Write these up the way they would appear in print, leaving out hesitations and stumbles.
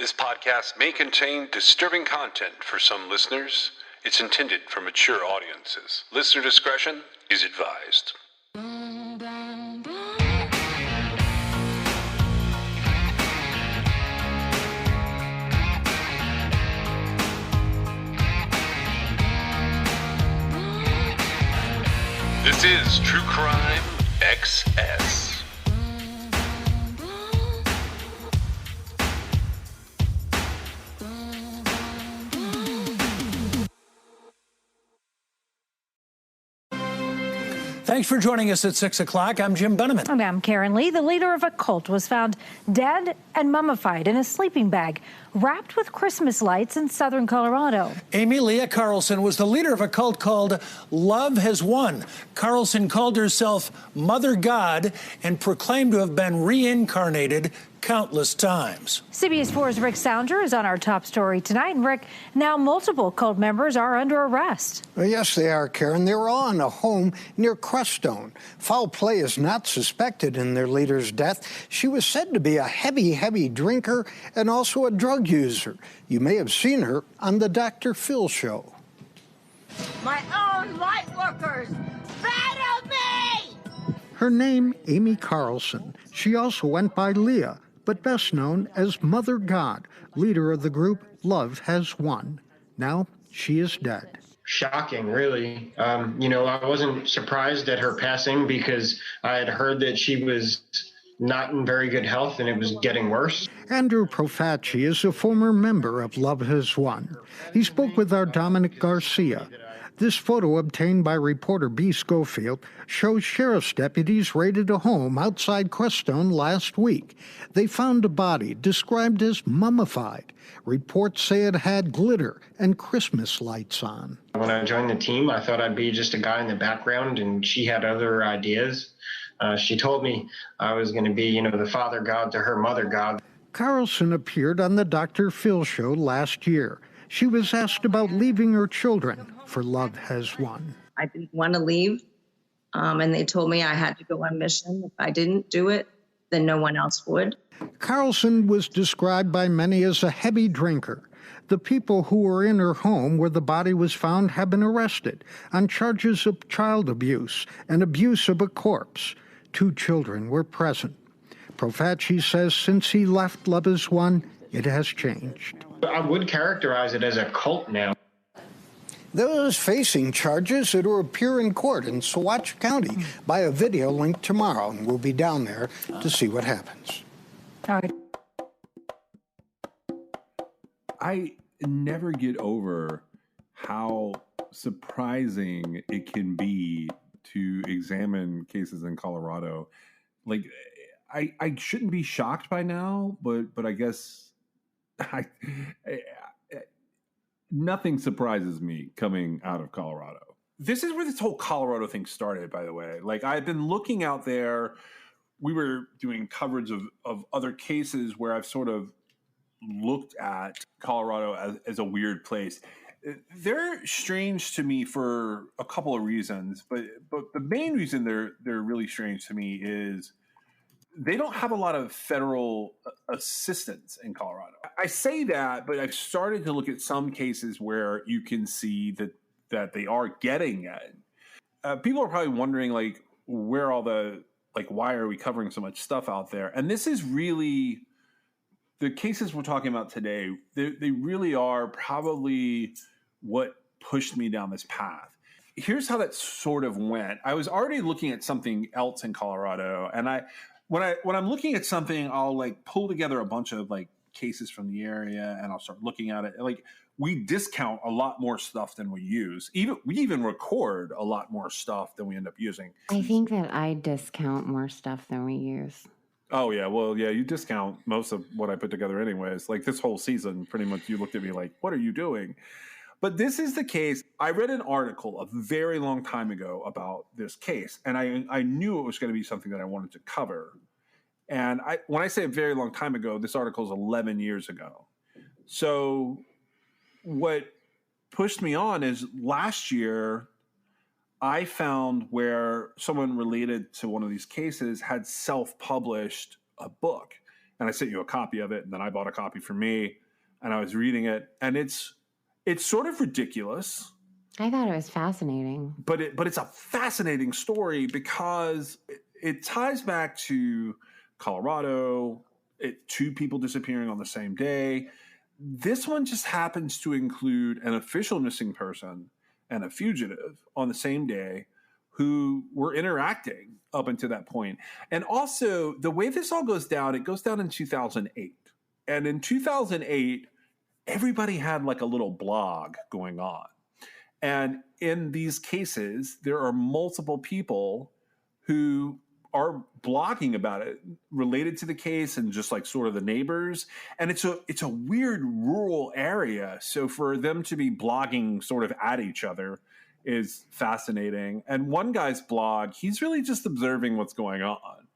This podcast may contain disturbing content for some listeners. It's intended for mature audiences. Listener discretion is advised. This is True Crime XS. Thanks for joining us at 6 o'clock. I'm Jim Beneman. And I'm Karen Lee. The leader of a cult was found dead and mummified in a sleeping bag, wrapped with Christmas lights in southern Colorado. Amy Leah Carlson was the leader of a cult called Love Has Won. Carlson called herself Mother God and proclaimed to have been reincarnated countless times. CBS 4's Rick Sounder is on our top story tonight. And Rick, now multiple cult members are under arrest. Well, yes, they are, Karen. They were all in a home near Crestone. Foul play is not suspected in their leader's death. She was said to be a heavy drinker and also a drug user. You may have seen her on the Dr. Phil show. My own light workers, battle me! Her name, Amy Carlson. She also went by Leah, but best known as Mother God, leader of the group Love Has Won. Now she is dead. Shocking, really. I wasn't surprised at her passing because I had heard that she was not in very good health and it was getting worse. Andrew Profaci is a former member of Love Has Won. He spoke with our Dominic Garcia. This photo, obtained by reporter B. Schofield, shows sheriff's deputies raided a home outside Crestone last week. They found a body described as mummified. Reports say it had glitter and Christmas lights on. When I joined the team, I thought I'd be just a guy in the background, and she had other ideas. She told me I was going to be, the father god to her mother god. Carlson appeared on the Dr. Phil show last year. She was asked about leaving her children for Love Has Won. I didn't want to leave, and they told me I had to go on mission. If I didn't do it, then no one else would. Carlson was described by many as a heavy drinker. The people who were in her home where the body was found have been arrested on charges of child abuse and abuse of a corpse. 2 children were present. Profaci says since he left Love Has Won, it has changed. I would characterize it as a cult now. Those facing charges that will appear in court in Saguache County by a video link tomorrow, and we'll be down there to see what happens. All right. I never get over how surprising it can be to examine cases in Colorado. Like, I shouldn't be shocked by now, but I guess nothing surprises me coming out of Colorado. This is where this whole Colorado thing started, by the way. Like, I've been looking out there. We were doing coverage of other cases where I've sort of looked at Colorado as a weird place. They're strange to me for a couple of reasons, but the main reason they're really strange to me is they don't have a lot of federal assistance in Colorado. I say that, but I've started to look at some cases where you can see that they are getting it. People are probably wondering, like, where all the, like, why are we covering so much stuff out there? And this is really, the cases we're talking about today, they really are probably what pushed me down this path. Here's how that sort of went. I was already looking at something else in Colorado, and when I'm looking at something, I'll like pull together a bunch of like cases from the area, and I'll start looking at it. Like, we discount a lot more stuff than we use. We even record a lot more stuff than we end up using. I think that I discount more stuff than we use. Oh yeah, well yeah, you discount most of what I put together anyways. Like this whole season, pretty much you looked at me like, what are you doing? But this is the case. I read an article a very long time ago about this case, and I knew it was going to be something that I wanted to cover. And when I say a very long time ago, this article is 11 years ago. So what pushed me on is last year, I found where someone related to one of these cases had self-published a book. and I sent you a copy of it, and then I bought a copy for me, and I was reading it, and it's sort of ridiculous. I thought it was fascinating. But it's a fascinating story because it ties back to Colorado, two people disappearing on the same day. This one just happens to include an official missing person and a fugitive on the same day who were interacting up until that point. And also, the way this all goes down, it goes down in 2008. And in 2008, everybody had like a little blog going on. And in these cases, there are multiple people who are blogging about it related to the case and just like sort of the neighbors. And it's a weird rural area. So for them to be blogging sort of at each other is fascinating. And one guy's blog, he's really just observing what's going on.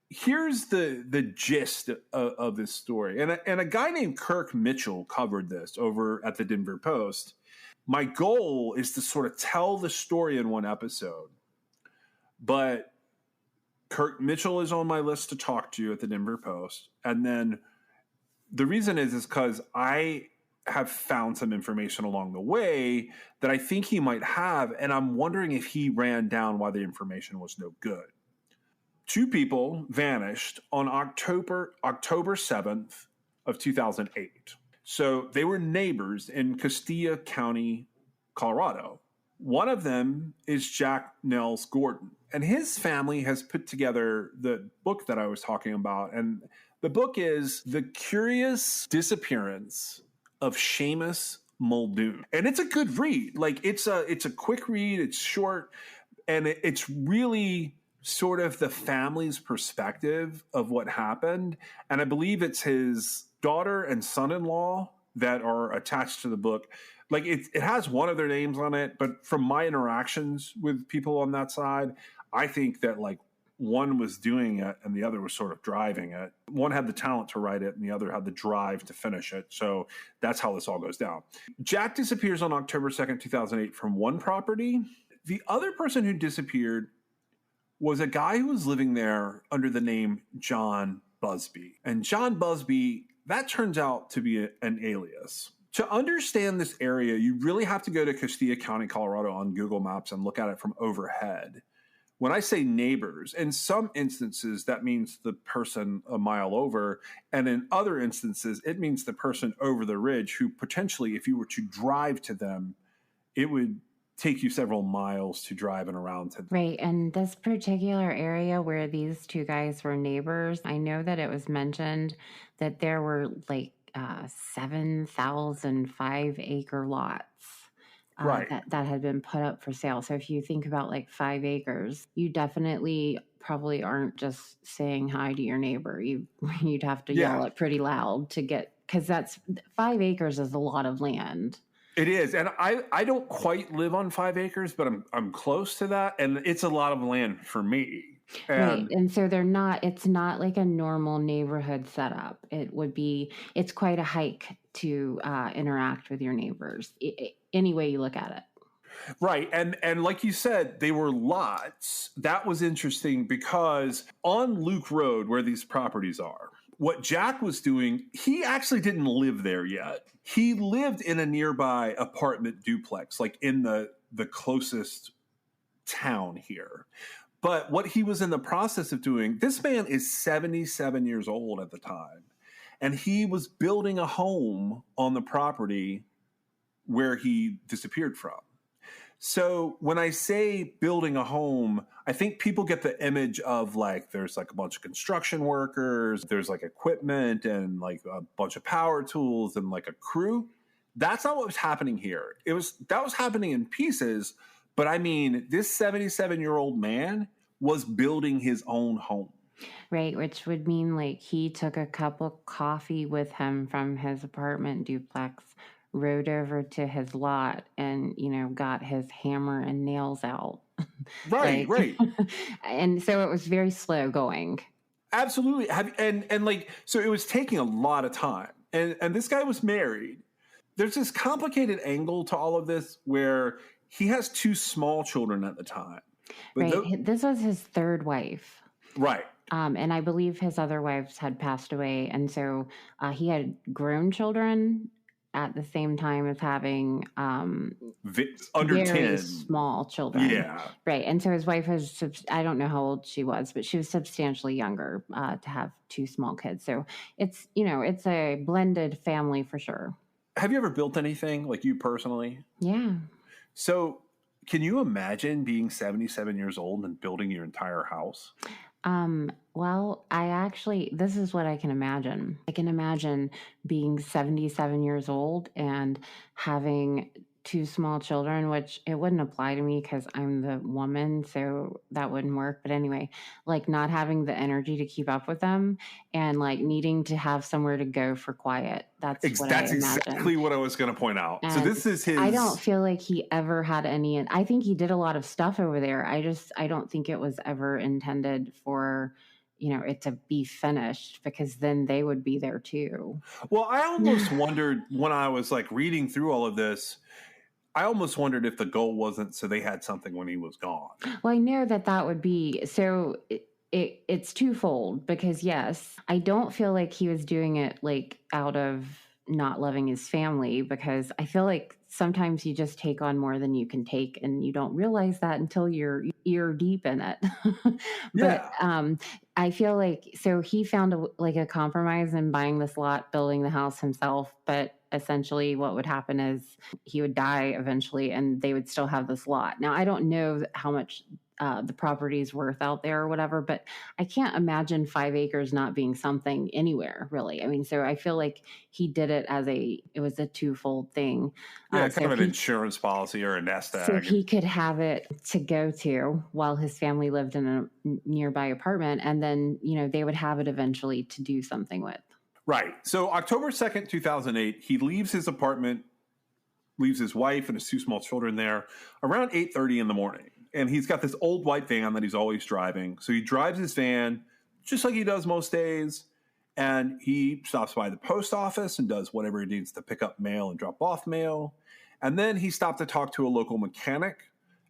Here's the gist of this story. And a guy named Kirk Mitchell covered this over at the Denver Post. My goal is to sort of tell the story in one episode, but Kirk Mitchell is on my list to talk to at the Denver Post. And then the reason is because I have found some information along the way that I think he might have, and I'm wondering if he ran down why the information was no good. Two people vanished on October 7th of 2008. So they were neighbors in Castilla County, Colorado. One of them is Jack Nels Gordon, and his family has put together the book that I was talking about. And the book is The Curious Disappearance of Seamus Muldoon. And it's a good read. Like it's a quick read, it's short, and it's really sort of the family's perspective of what happened. And I believe it's his daughter and son-in-law that are attached to the book. Like it has one of their names on it, but from my interactions with people on that side, I think that like one was doing it and the other was sort of driving it. One had the talent to write it and the other had the drive to finish it. So that's how this all goes down. Jack disappears on October 2nd, 2008 from one property. The other person who disappeared was a guy who was living there under the name John Busby. And John Busby, that turns out to be an alias. To understand this area, you really have to go to Castilla County, Colorado on Google Maps and look at it from overhead. When I say neighbors, in some instances, that means the person a mile over. And in other instances, it means the person over the ridge who potentially, if you were to drive to them, it would take you several miles to drive and around to them. Right. And this particular area where these two guys were neighbors, I know that it was mentioned that there were like 7,000 5-acre lots right. that had been put up for sale. So if you think about like 5 acres, you definitely probably aren't just saying hi to your neighbor. You'd have to yell it pretty loud to get, because that's 5 acres is a lot of land. It is. And I don't quite live on 5 acres, but I'm close to that. And it's a lot of land for me. Right. And so it's not like a normal neighborhood setup. It's quite a hike to interact with your neighbors, any way you look at it. Right. And like you said, they were lots. That was interesting because on Luke Road, where these properties are, what Jack was doing, he actually didn't live there yet. He lived in a nearby apartment duplex, like in the closest town here. But what he was in the process of doing, this man is 77 years old at the time, and he was building a home on the property where he disappeared from. So when I say building a home, I think people get the image of like there's like a bunch of construction workers, there's like equipment and like a bunch of power tools and like a crew. That's not what was happening here. That was happening in pieces, but I mean, this 77-year-old man was building his own home. Right, which would mean like he took a cup of coffee with him from his apartment duplex, rode over to his lot and, got his hammer and nails out. Right, right. And so it was very slow going. Absolutely. And like, so it was taking a lot of time. And this guy was married. There's this complicated angle to all of this where he has 2 small children at the time. But right. This was his third wife. Right. And I believe his other wives had passed away. And so he had grown children at the same time as having under very 10 small children. Yeah. Right. And so his wife was, I don't know how old she was, but she was substantially younger to have two small kids. So it's, it's a blended family for sure. Have you ever built anything, like you personally? Yeah. So can you imagine being 77 years old and building your entire house? Well, this is what I can imagine. I can imagine being 77 years old and having two small children, which it wouldn't apply to me because I'm the woman, so that wouldn't work. But anyway, like not having the energy to keep up with them and like needing to have somewhere to go for quiet. That's exactly what I was going to point out. And so this is his. I don't feel like he ever had any, and I think he did a lot of stuff over there. I don't think it was ever intended for, it to be finished, because then they would be there too. Well, I almost wondered when I was like reading through all of this, I almost wondered if the goal wasn't so they had something when he was gone. Well, I know that would be, so it's twofold, because yes, I don't feel like he was doing it like out of not loving his family, because I feel like sometimes you just take on more than you can take and you don't realize that until you're ear deep in it. But I feel like, so he found a compromise in buying this lot, building the house himself, but essentially what would happen is he would die eventually and they would still have this lot. Now, I don't know how much the property is worth out there or whatever, but I can't imagine 5 acres not being something anywhere, really. I mean, so I feel like he did it it was a twofold thing. Yeah, kind of an insurance policy or a nest egg. So he could have it to go to while his family lived in a nearby apartment, and then, they would have it eventually to do something with. Right. So October 2nd, 2008, he leaves his apartment, leaves his wife and his two small children there around 8:30 in the morning. And he's got this old white van that he's always driving. So he drives his van just like he does most days. And he stops by the post office and does whatever he needs to pick up mail and drop off mail. And then he stopped to talk to a local mechanic,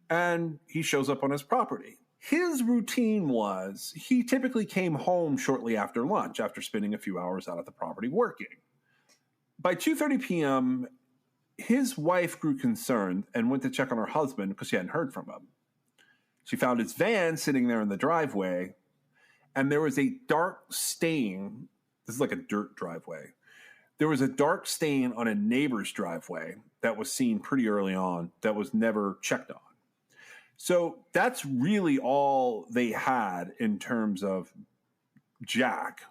and he shows up on his property. His routine was he typically came home shortly after lunch, after spending a few hours out at the property working. By 2:30 p.m., his wife grew concerned and went to check on her husband because she hadn't heard from him. She found his van sitting there in the driveway, and there was a dark stain. This is like a dirt driveway. There was a dark stain on a neighbor's driveway that was seen pretty early on that was never checked on. So that's really all they had in terms of Jack.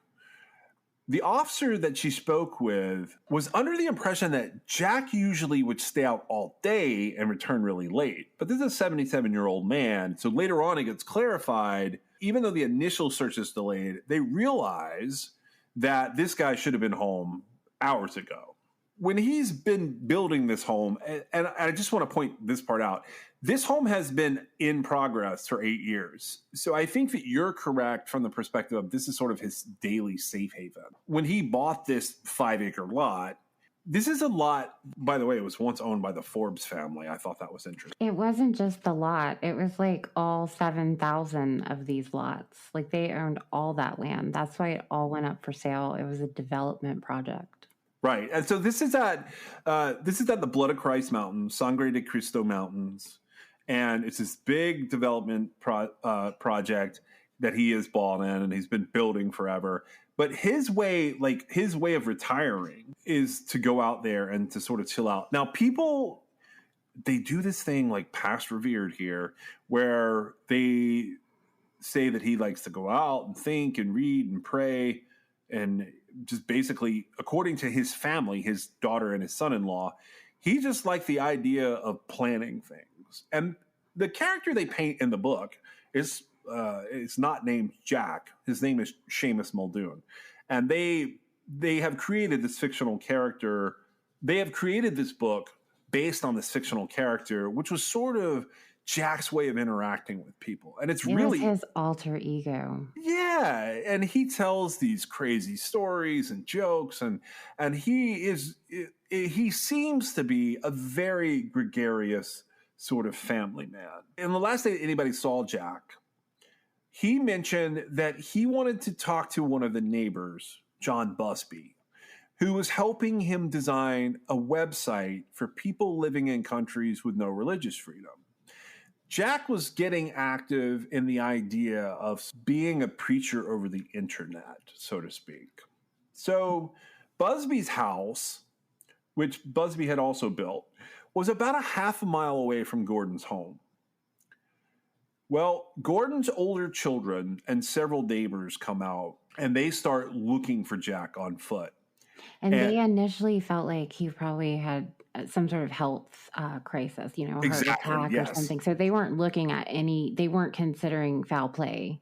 The officer that she spoke with was under the impression that Jack usually would stay out all day and return really late. But this is a 77-year-old man. So later on, it gets clarified, even though the initial search is delayed, they realize that this guy should have been home hours ago. When he's been building this home, and I just want to point this part out, this home has been in progress for 8 years. So I think that you're correct from the perspective of this is sort of his daily safe haven. When he bought this 5-acre lot, this is a lot, by the way, it was once owned by the Forbes family. I thought that was interesting. It wasn't just the lot. It was like all 7,000 of these lots. Like they owned all that land. That's why it all went up for sale. It was a development project. Right. And so this is at the Blood of Christ Mountains, Sangre de Cristo Mountains. And it's this big development project that he has bought in and he's been building forever. But his way of retiring is to go out there and to sort of chill out. Now, people, they do this thing like Past Revered here, where they say that he likes to go out and think and read and pray. And just basically, according to his family, his daughter and his son-in-law, he just liked the idea of planning things. And the character they paint in the book is not named Jack. His name is Seamus Muldoon. And they have created this fictional character. They have created this book based on this fictional character, which was sort of Jack's way of interacting with people. And it really was his alter ego. Yeah. And he tells these crazy stories and jokes. And he seems to be a very gregarious sort of family man. And the last day anybody saw Jack, he mentioned that he wanted to talk to one of the neighbors, John Busby, who was helping him design a website for people living in countries with no religious freedom. Jack was getting active in the idea of being a preacher over the internet, so to speak. So Busby's house, which Busby had also built, was about a half a mile away from Gordon's home. Well, Gordon's older children and several neighbors come out, and they start looking for Jack on foot. And they initially felt like he probably had some sort of health crisis, you know, heart attack or something. So they weren't looking at they weren't considering foul play.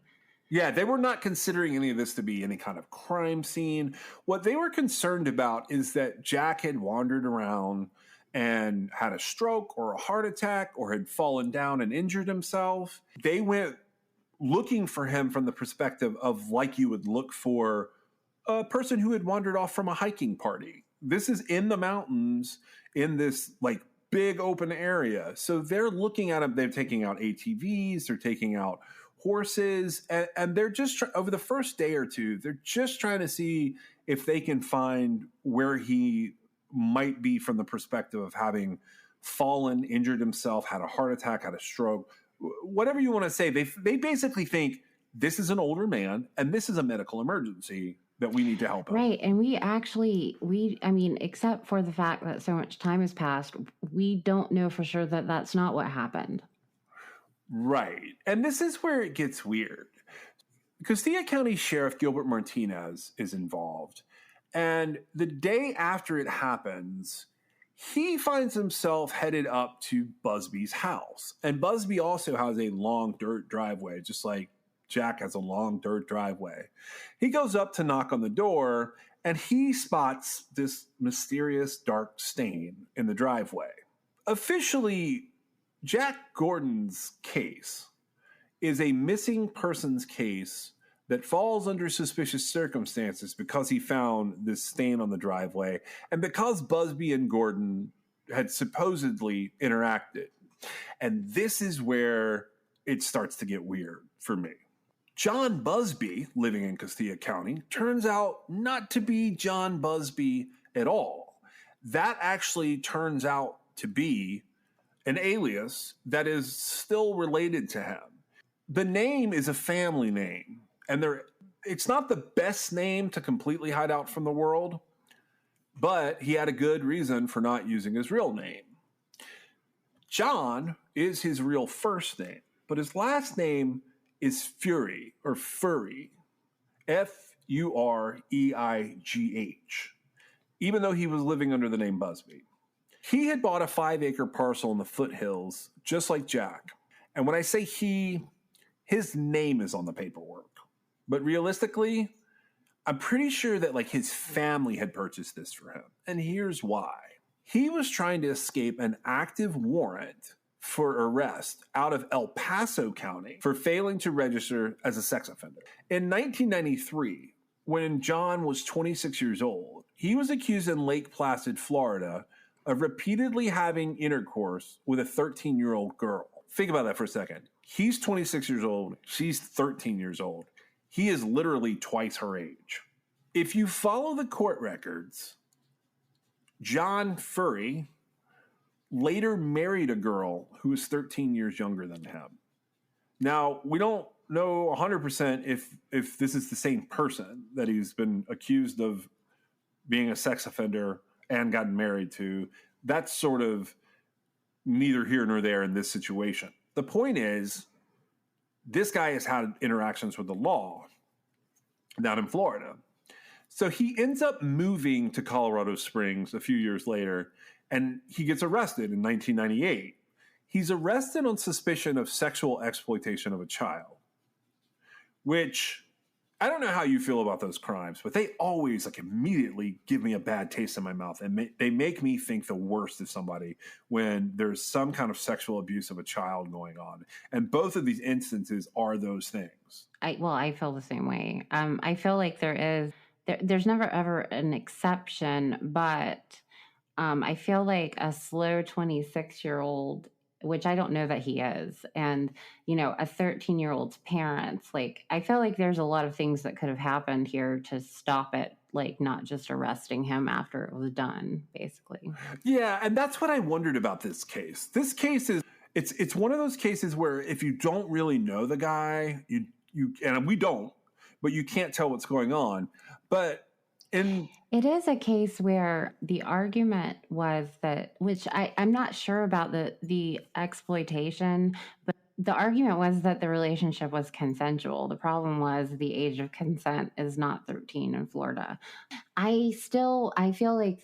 Yeah, they were not considering any of this to be any kind of crime scene. What they were concerned about is that Jack had wandered around and had a stroke or a heart attack or had fallen down and injured himself. They went looking for him from the perspective of like you would look for a person who had wandered off from a hiking party. This is in the mountains in this like big open area. So they're looking at him. They're taking out ATVs. They're taking out horses. And they're just, over the first day or two, they're just trying to see if they can find where he might be from the perspective of having fallen, injured himself, had a heart attack, had a stroke, whatever you want to say. They basically think this is an older man and this is a medical emergency that we need to help him. Right. And I mean, except for the fact that so much time has passed, we don't know for sure that that's not what happened. Right. And this is where it gets weird. Castilla County Sheriff Gilbert Martinez is involved. And the day after it happens, he finds himself headed up to Busby's house. And Busby also has a long dirt driveway, just like Jack has a long dirt driveway. He goes up to knock on the door, and he spots this mysterious dark stain in the driveway. Officially, Jack Gordon's case is a missing persons case that falls under suspicious circumstances because he found this stain on the driveway and because Busby and Gordon had supposedly interacted. And this is where it starts to get weird for me. John Busby, living in Castilla County, turns out not to be John Busby at all. That actually turns out to be an alias that is still related to him. The name is a family name, and it's not the best name to completely hide out from the world, but he had a good reason for not using his real name. John is his real first name, but his last name is Fury, or Furry, Fureigh, even though he was living under the name Busby. He had bought a 5-acre parcel in the foothills, just like Jack. And when I say he, his name is on the paperwork. But realistically, I'm pretty sure that like his family had purchased this for him. And here's why. He was trying to escape an active warrant for arrest out of El Paso County for failing to register as a sex offender. In 1993, when John was 26 years old, he was accused in Lake Placid, Florida, of repeatedly having intercourse with a 13-year-old girl. Think about that for a second. He's 26 years old. She's 13 years old. He is literally twice her age. If you follow the court records, John Furry later married a girl who was 13 years younger than him. Now, we don't know 100% if this is the same person that he's been accused of being a sex offender and gotten married to. That's sort of neither here nor there in this situation. The point is, this guy has had interactions with the law down in Florida. So he ends up moving to Colorado Springs a few years later, and he gets arrested in 1998. He's arrested on suspicion of sexual exploitation of a child, which I don't know how you feel about those crimes, but they always like immediately give me a bad taste in my mouth. And they make me think the worst of somebody when there's some kind of sexual abuse of a child going on. And both of these instances are those things. I feel the same way. I feel like there's never ever an exception, but I feel like a slow 26-year-old which I don't know that he is. And, you know, a 13-year-old's parents, like, I feel like there's a lot of things that could have happened here to stop it, like not just arresting him after it was done, basically. Yeah, and that's what I wondered about this case. This case is it's one of those cases where if you don't really know the guy, you and we don't, but you can't tell what's going on. But it is a case where the argument was that, which I'm not sure about the exploitation, but the argument was that the relationship was consensual. The problem was the age of consent is not 13 in Florida. I feel like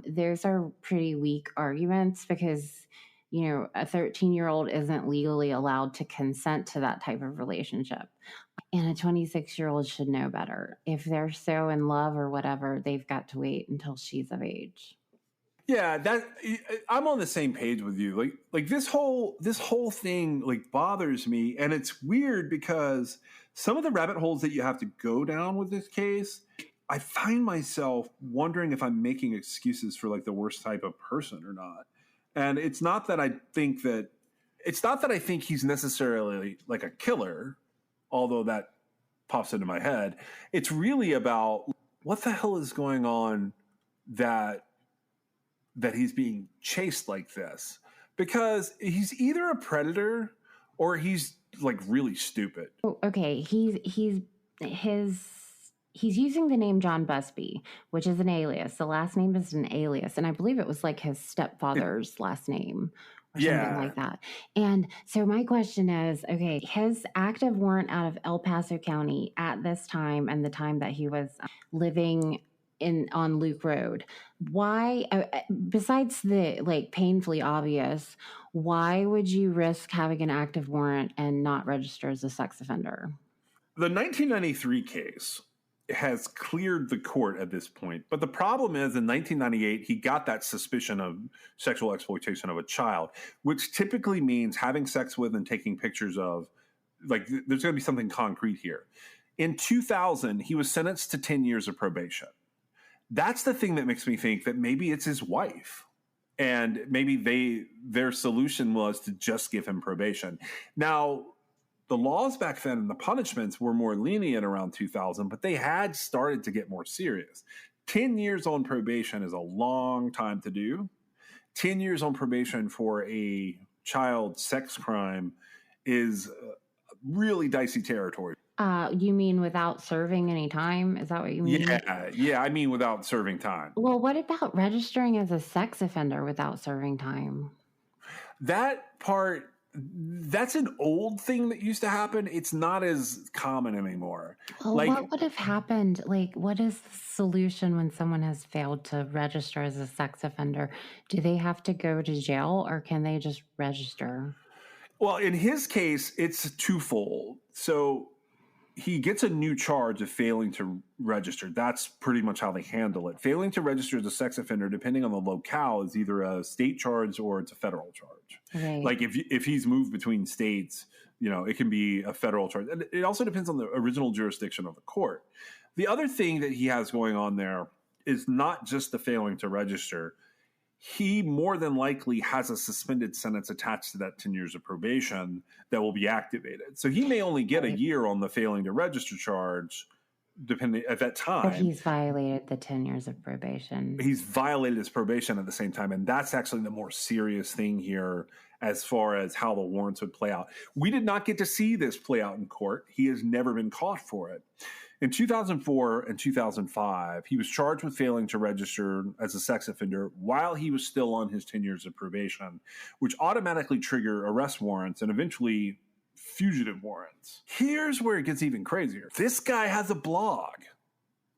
those are pretty weak arguments because, you know, a 13-year-old isn't legally allowed to consent to that type of relationship. And a 26-year-old should know better. If they're so in love or whatever, they've got to wait until she's of age. Yeah, I'm on the same page with you. Like this whole thing like bothers me, and it's weird because some of the rabbit holes that you have to go down with this case, I find myself wondering if I'm making excuses for like the worst type of person or not. And it's not that I think he's necessarily like a killer, although that pops into my head. It's really about what the hell is going on that he's being chased like this, because he's either a predator or he's like really stupid. Oh, okay. He's using the name John Busby, which is an alias. The last name is an alias. And I believe it was like his stepfather's last name or something like that. And so my question is, okay, his active warrant out of El Paso County at this time and the time that he was living on Luke Road, why, besides the like painfully obvious, why would you risk having an active warrant and not register as a sex offender? The 1993 case has cleared the court at this point. But the problem is in 1998, he got that suspicion of sexual exploitation of a child, which typically means having sex with and taking pictures of, like, there's going to be something concrete here. In 2000, he was sentenced to 10 years of probation. That's the thing that makes me think that maybe it's his wife. And maybe their solution was to just give him probation. Now, the laws back then and the punishments were more lenient around 2000, but they had started to get more serious. 10 years on probation is a long time to do. 10 years on probation for a child sex crime is really dicey territory. You mean without serving any time? Is that what you mean? Yeah, I mean without serving time. Well, what about registering as a sex offender without serving time? That part, that's an old thing that used to happen. It's not as common anymore. Well, what would have happened? Like, what is the solution when someone has failed to register as a sex offender? Do they have to go to jail or can they just register? Well, in his case, it's twofold. So he gets a new charge of failing to register. That's pretty much how they handle it. Failing to register as a sex offender, depending on the locale, is either a state charge or it's a federal charge. Right. Like if he's moved between states, you know, it can be a federal charge. And it also depends on the original jurisdiction of the court. The other thing that he has going on there is not just the failing to register. He more than likely has a suspended sentence attached to that 10 years of probation that will be activated. So he may only get a year on the failing to register charge, depending at that time. But he's violated the 10 years of probation. He's violated his probation at the same time. And that's actually the more serious thing here as far as how the warrants would play out. We did not get to see this play out in court. He has never been caught for it. In 2004 and 2005, he was charged with failing to register as a sex offender while he was still on his 10 years of probation, which automatically trigger arrest warrants and eventually fugitive warrants. Here's where it gets even crazier. This guy has a blog.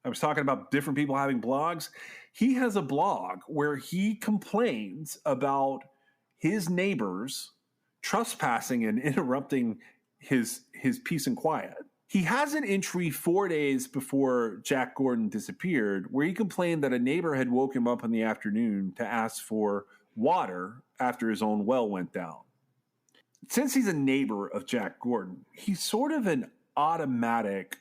I was talking about different people having blogs. He has a blog where he complains about his neighbors trespassing and interrupting his peace and quiet. He has an entry 4 days before Jack Gordon disappeared where he complained that a neighbor had woke him up in the afternoon to ask for water after his own well went down. Since he's a neighbor of Jack Gordon, he's sort of an automatic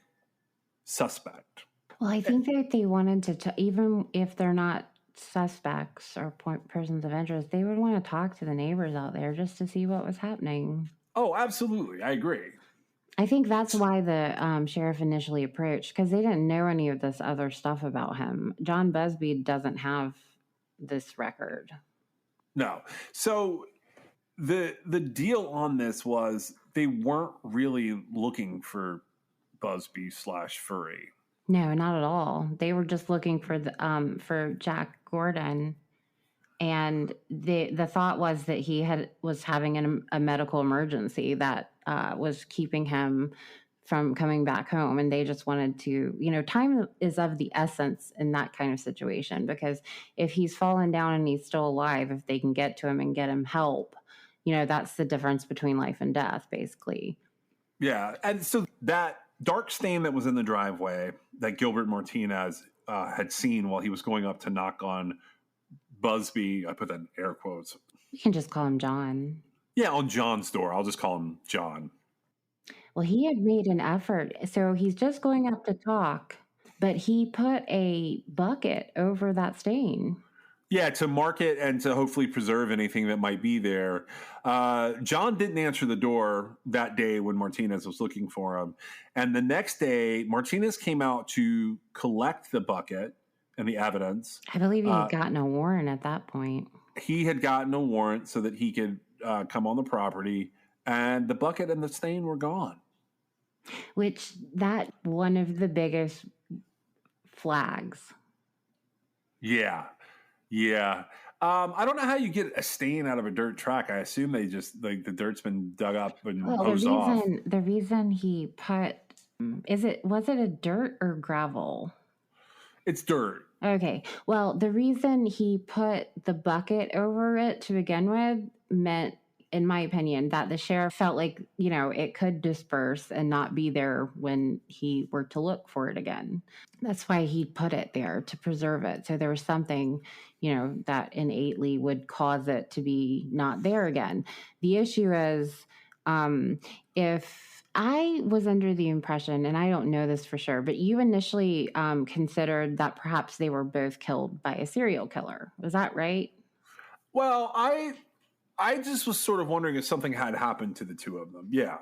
suspect. Well, I think that they wanted to, even if they're not suspects or persons of interest, they would want to talk to the neighbors out there just to see what was happening. Oh, absolutely. I agree. I think that's why the sheriff initially approached, because they didn't know any of this other stuff about him. John Busby doesn't have this record. No. So the deal on this was they weren't really looking for Busby / Furry. No, not at all. They were just looking for Jack Gordon, and the thought was that he was having a medical emergency that was keeping him from coming back home, and they just wanted to, time is of the essence in that kind of situation, because if he's fallen down and he's still alive, if they can get to him and get him help, that's the difference between life and death, basically. Yeah, and so that dark stain that was in the driveway that Gilbert Martinez had seen while he was going up to knock on Busby, I put that in air quotes. You can just call him John. Yeah, on John's door. I'll just call him John. Well, he had made an effort. So he's just going up to talk, but he put a bucket over that stain. Yeah, to mark it and to hopefully preserve anything that might be there. John didn't answer the door that day when Martinez was looking for him. And the next day, Martinez came out to collect the bucket and the evidence. I believe he had gotten a warrant at that point. He had gotten a warrant so that he could come on the property, and the bucket and the stain were gone. Which, that one of the biggest flags. Yeah. Yeah. I don't know how you get a stain out of a dirt track. I assume they just, like, the dirt's been dug up and hosed off. The reason he put, was it a dirt or gravel? It's dirt. Okay. Well, the reason he put the bucket over it to begin with meant, in my opinion, that the sheriff felt like, it could disperse and not be there when he were to look for it again. That's why he put it there, to preserve it. So there was something, that innately would cause it to be not there again. The issue is, if I was under the impression, and I don't know this for sure, but you initially considered that perhaps they were both killed by a serial killer. Was that right? Well, I just was sort of wondering if something had happened to the two of them. Yeah.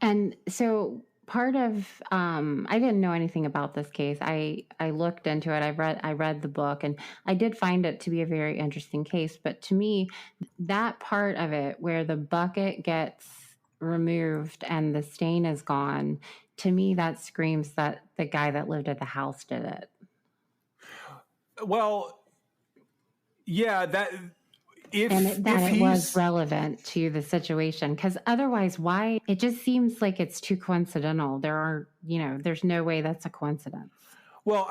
And so part of, I didn't know anything about this case. I looked into it. I read the book, and I did find it to be a very interesting case. But to me, that part of it where the bucket gets removed and the stain is gone, to me, that screams that the guy that lived at the house did it. Well, yeah, If it was relevant to the situation, because otherwise, why? It just seems like it's too coincidental. There's no way that's a coincidence. Well,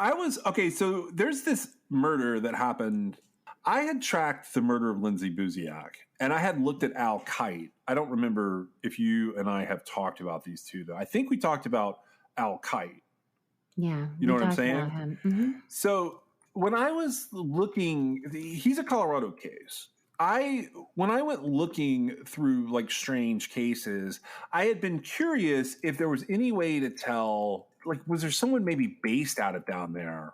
so there's this murder that happened. I had tracked the murder of Lindsay Buziak, and I had looked at Al Kite. I don't remember if you and I have talked about these two, though. I think we talked about Al Kite. Yeah. You know what I'm saying? Mm-hmm. So when I was looking, he's a Colorado case. When I went looking through like strange cases, I had been curious if there was any way to tell, like, was there someone maybe based out of down there?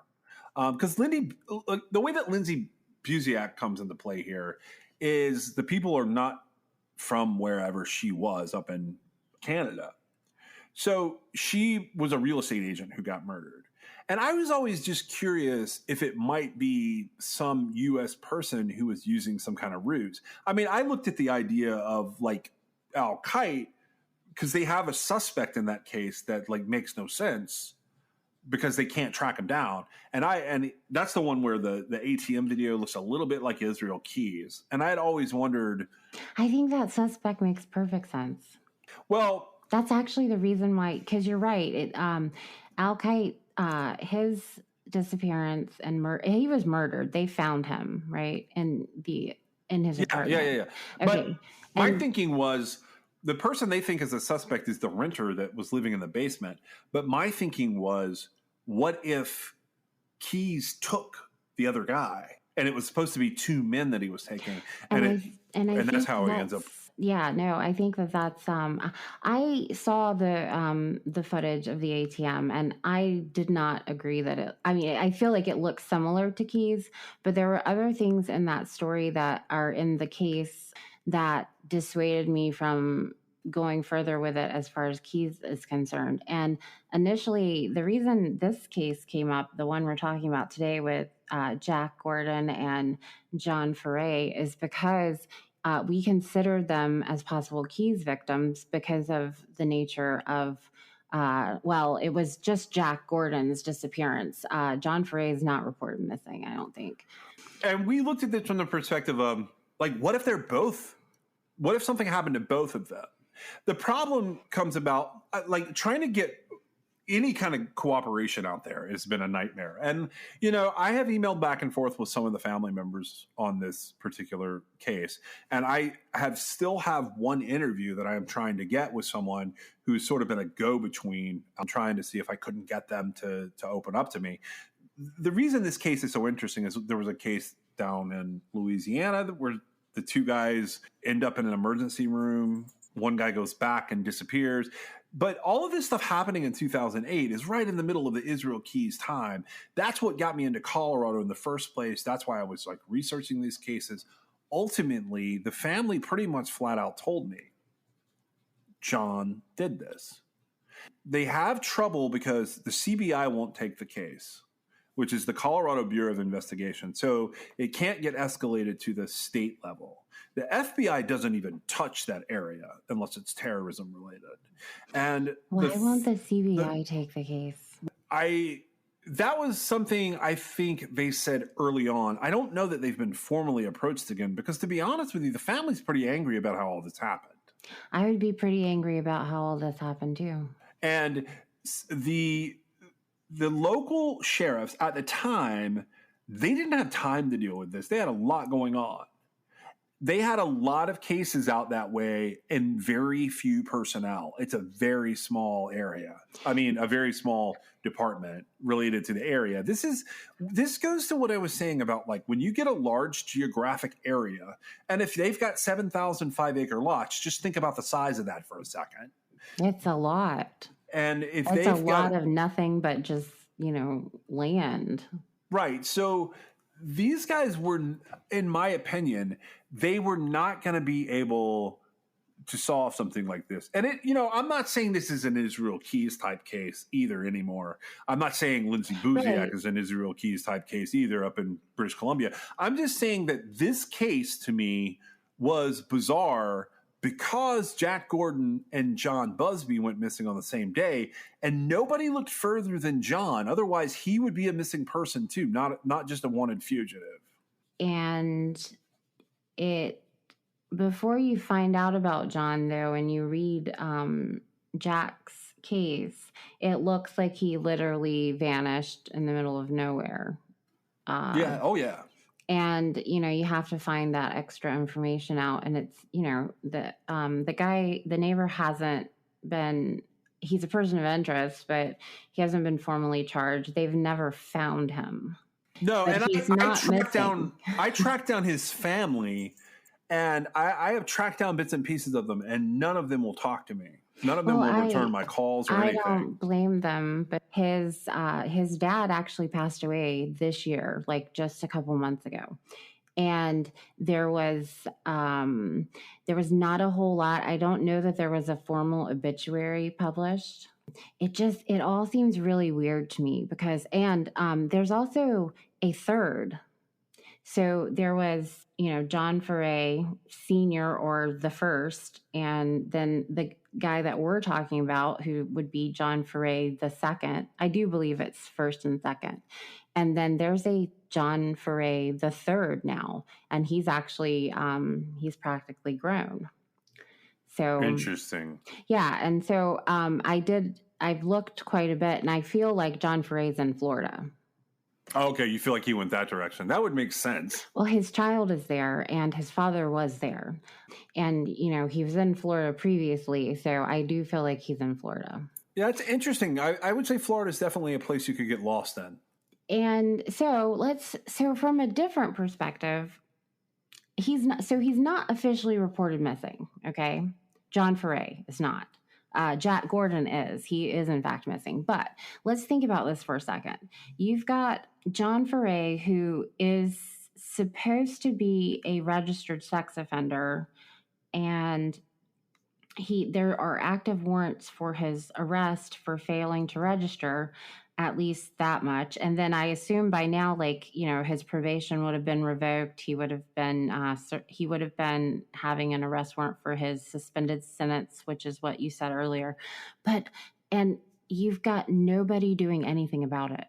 Because the way that Lindsay Buziak comes into play here is the people are not from wherever she was up in Canada. So she was a real estate agent who got murdered. And I was always just curious if it might be some U.S. person who was using some kind of ruse. I mean, I looked at the idea of like Al Kite because they have a suspect in that case that like makes no sense because they can't track him down. And that's the one where the ATM video looks a little bit like Israel Keys. And I had always wondered. I think that suspect makes perfect sense. Well, that's actually the reason why, because you're right. Al Kite, his disappearance and he was murdered. They found him right in his apartment. Yeah. Okay. But my thinking was the person they think is a suspect is the renter that was living in the basement. But my thinking was, what if Keys took the other guy and it was supposed to be two men that he was taking, and that's how he ends up. Yeah, no, I think that's I saw the footage of the ATM, and I did not agree that I feel like it looks similar to Keys, but there were other things in that story that are in the case that dissuaded me from going further with it as far as Keys is concerned. And initially, the reason this case came up, the one we're talking about today with Jack Gordon and John Foray, is because we considered them as possible Keys victims because of the nature of, it was just Jack Gordon's disappearance. John Foray is not reported missing, I don't think. And we looked at this from the perspective of, like, what if something happened to both of them? The problem comes about, like, trying to get any kind of cooperation out there has been a nightmare. And, I have emailed back and forth with some of the family members on this particular case. And I still have one interview that I am trying to get with someone who's sort of been a go-between. I'm trying to see if I couldn't get them to open up to me. The reason this case is so interesting is there was a case down in Louisiana where the two guys end up in an emergency room. One guy goes back and disappears. But all of this stuff happening in 2008 is right in the middle of the Israel Keys time. That's what got me into Colorado in the first place. That's why I was researching these cases. Ultimately, the family pretty much flat out told me, John did this. They have trouble because the CBI won't take the case, which is the Colorado Bureau of Investigation. So it can't get escalated to the state level. The FBI doesn't even touch that area unless it's terrorism related. And why won't the CBI take the case? That was something I think they said early on. I don't know that they've been formally approached again because, to be honest with you, the family's pretty angry about how all this happened. I would be pretty angry about how all this happened too. And the local sheriffs at the time, they didn't have time to deal with this. They had a lot going on. They had a lot of cases out that way and very few personnel. It's a very small area. I mean, a very small department related to the area. This goes to what I was saying about, like, when you get a large geographic area, and if they've got 7,000 5-acre lots, just think about the size of that for a second. It's a lot. And if it's a lot of nothing but just, land. Right. So these guys were, in my opinion, they were not going to be able to solve something like this. And I'm not saying this is an Israel Keys type case either anymore. I'm not saying Lindsay Buziak is an Israel Keys type case either up in British Columbia. I'm just saying that this case to me was bizarre because Jack Gordon and John Busby went missing on the same day, and nobody looked further than John. Otherwise, he would be a missing person too, not just a wanted fugitive. And before you find out about John, though, and you read Jack's case, it looks like he literally vanished in the middle of nowhere. Yeah. Oh, yeah. And, you have to find that extra information out. And it's, the neighbor hasn't been, he's a person of interest, but he hasn't been formally charged. They've never found him. No, but and I tracked down his family, and I have tracked down bits and pieces of them, and none of them will talk to me. None of them will return my calls or anything. I don't blame them, but his dad actually passed away this year, like just a couple months ago. And there was not a whole lot. I don't know that there was a formal obituary published. It all seems really weird to me because, and there's also a third. So there was, John Foray Sr. or the first, and then the guy that we're talking about who would be John Foray the second. I do believe it's first and second. And then there's a John Foray the third now, and he's actually, he's practically grown. So interesting. Yeah. And so I've looked quite a bit, and I feel like John Foray's in Florida. Oh, okay, you feel like he went that direction. That would make sense. Well, his child is there, and his father was there. And, he was in Florida previously, so I do feel like he's in Florida. Yeah, it's interesting. I would say Florida is definitely a place you could get lost in. And so from a different perspective, he's not officially reported missing. Okay. John Ferré is not. Jack Gordon is. He is, in fact, missing. But let's think about this for a second. You've got John Ferré, who is supposed to be a registered sex offender, and there are active warrants for his arrest for failing to register, at least that much. And then I assume by now, his probation would have been revoked. He would have been having an arrest warrant for his suspended sentence, which is what you said earlier. And you've got nobody doing anything about it.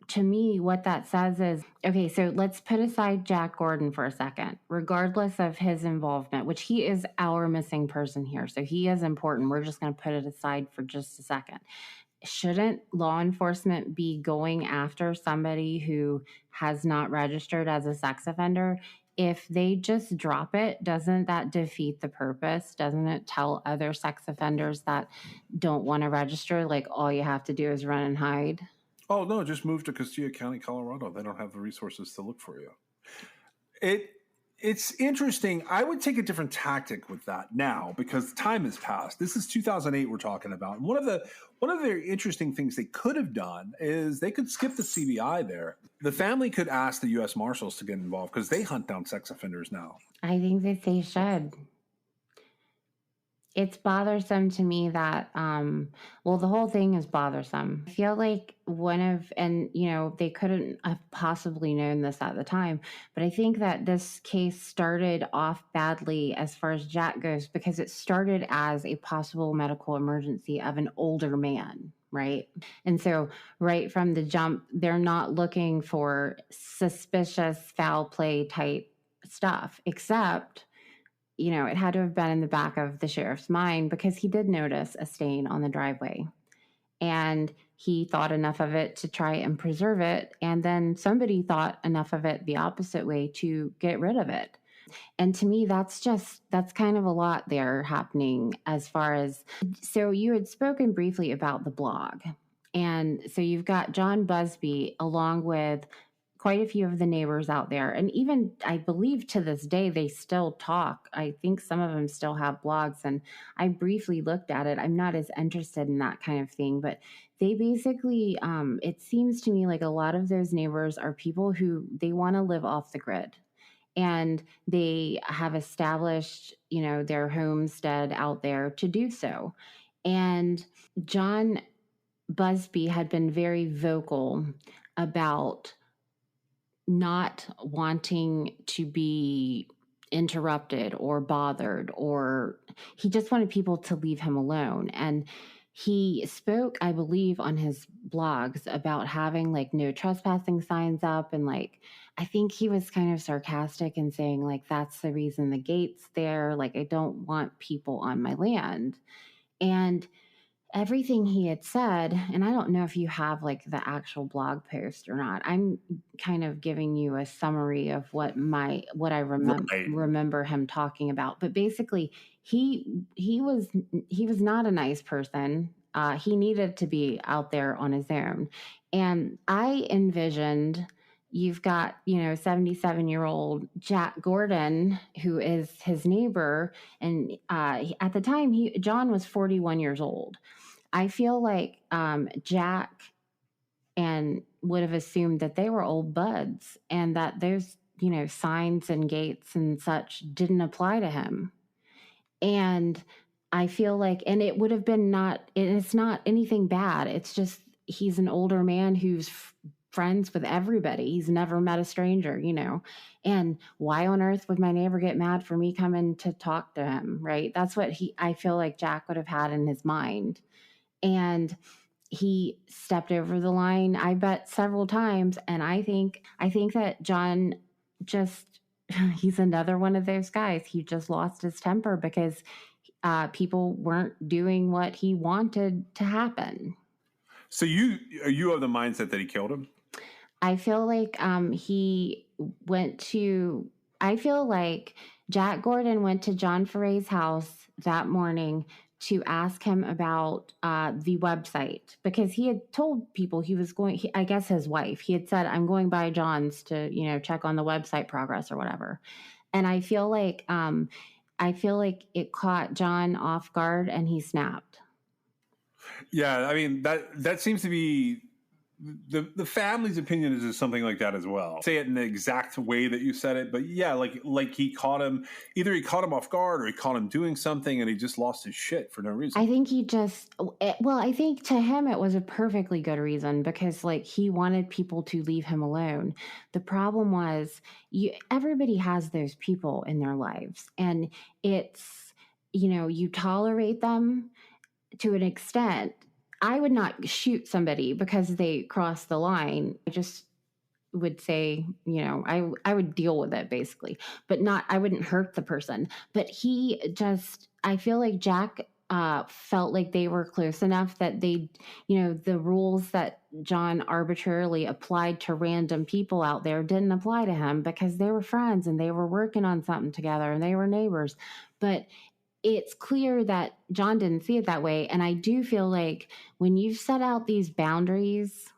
To me, what that says is, okay, so let's put aside Jack Gordon for a second, regardless of his involvement, which he is our missing person here. So he is important. We're just going to put it aside for just a second. Shouldn't law enforcement be going after somebody who has not registered as a sex offender? If they just drop it, doesn't that defeat the purpose? Doesn't it tell other sex offenders that don't want to register, like, all you have to do is run and hide? Oh, no, just move to Castilla County, Colorado. They don't have the resources to look for you. It's interesting. I would take a different tactic with that now because time has passed. This is 2008 we're talking about. And one of the interesting things they could have done is they could skip the CBI there. The family could ask the U.S. Marshals to get involved because they hunt down sex offenders now. I think that they should. It's bothersome to me that, the whole thing is bothersome. I feel like they couldn't have possibly known this at the time, but I think that this case started off badly as far as Jack goes because it started as a possible medical emergency of an older man, right? And so right from the jump, they're not looking for suspicious foul play type stuff, except it had to have been in the back of the sheriff's mind because he did notice a stain on the driveway and he thought enough of it to try and preserve it. And then somebody thought enough of it the opposite way to get rid of it. And to me, that's kind of a lot there happening as far as, so you had spoken briefly about the blog. And so you've got John Busby along with quite a few of the neighbors out there. And even, I believe to this day, they still talk. I think some of them still have blogs. And I briefly looked at it. I'm not as interested in that kind of thing. But they basically, it seems to me like a lot of those neighbors are people who they want to live off the grid. And they have established, their homestead out there to do so. And John Busby had been very vocal about not wanting to be interrupted or bothered, or he just wanted people to leave him alone. And he spoke, I believe, on his blogs about having no trespassing signs up. And I think he was kind of sarcastic and saying that's the reason the gate's there. I don't want people on my land. And everything he had said, and I don't know if you have the actual blog post or not. I'm kind of giving you a summary of what I remember him talking about. But basically, he was not a nice person. He needed to be out there on his own. And I envisioned you've got 77-year-old Jack Gordon, who is his neighbor, and at the time John was 41 years old. I feel like Jack would have assumed that they were old buds and that those, signs and gates and such didn't apply to him. And I feel and it would have been it's not anything bad. It's just, he's an older man who's friends with everybody. He's never met a stranger, and why on earth would my neighbor get mad for me coming to talk to him? Right. That's what I feel like Jack would have had in his mind. And he stepped over the line, I bet, several times. And I think that John he's another one of those guys. He just lost his temper because people weren't doing what he wanted to happen. So you have the mindset that he killed him? I feel like I feel like Jack Gordon went to John Ferré's house that morning to ask him about the website, because he had told people he was going, I guess his wife, he had said, I'm going by John's to, check on the website progress or whatever. And I feel like it caught John off guard and he snapped. Yeah, I mean, that seems to be the family's opinion is something like that as well. Say it in the exact way that you said it, but yeah, like he caught him off guard or he caught him doing something and he just lost his shit for no reason. I think I think to him it was a perfectly good reason, because like he wanted people to leave him alone. The problem was everybody has those people in their lives, and it's, you tolerate them to an extent. I would not shoot somebody because they crossed the line. I just would say, I would deal with it basically, but I wouldn't hurt the person. But I feel like Jack felt like they were close enough that they, the rules that John arbitrarily applied to random people out there didn't apply to him, because they were friends and they were working on something together and they were neighbors. But it's clear that John didn't see it that way. And I do feel like when you set out these boundaries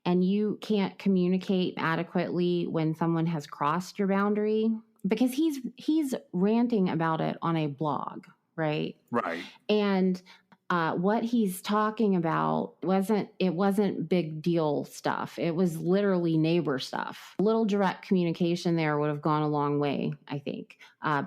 and you can't communicate adequately when someone has crossed your boundary, because he's ranting about it on a blog, right? Right. And what he's talking about wasn't big deal stuff. It was literally neighbor stuff. A little direct communication there would have gone a long way, I think,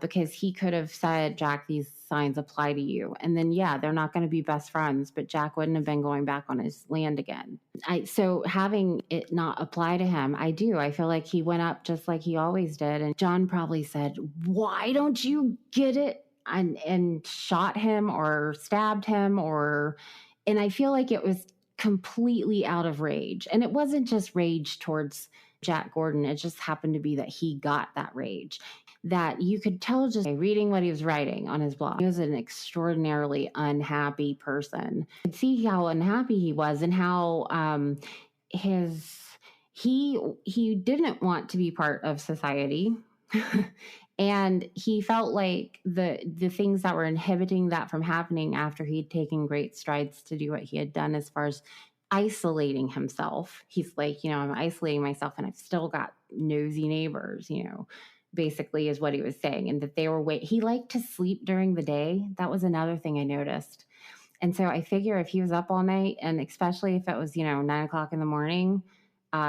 because he could have said, Jack, these signs apply to you. And then, yeah, they're not going to be best friends, but Jack wouldn't have been going back on his land again. So having it not apply to him, I feel like he went up just like he always did. And John probably said, why don't you get it? And shot him or stabbed him, and I feel like it was completely out of rage. And it wasn't just rage towards Jack Gordon. It just happened to be that he got that rage that you could tell just by reading what he was writing on his blog. He was an extraordinarily unhappy person. You could see how unhappy he was and how he didn't want to be part of society. And he felt like the things that were inhibiting that from happening after he'd taken great strides to do what he had done as far as isolating himself. He's like, I'm isolating myself and I've still got nosy neighbors, basically is what he was saying. And that they were he liked to sleep during the day. That was another thing I noticed. And so I figure if he was up all night, and especially if it was, 9:00 in the morning,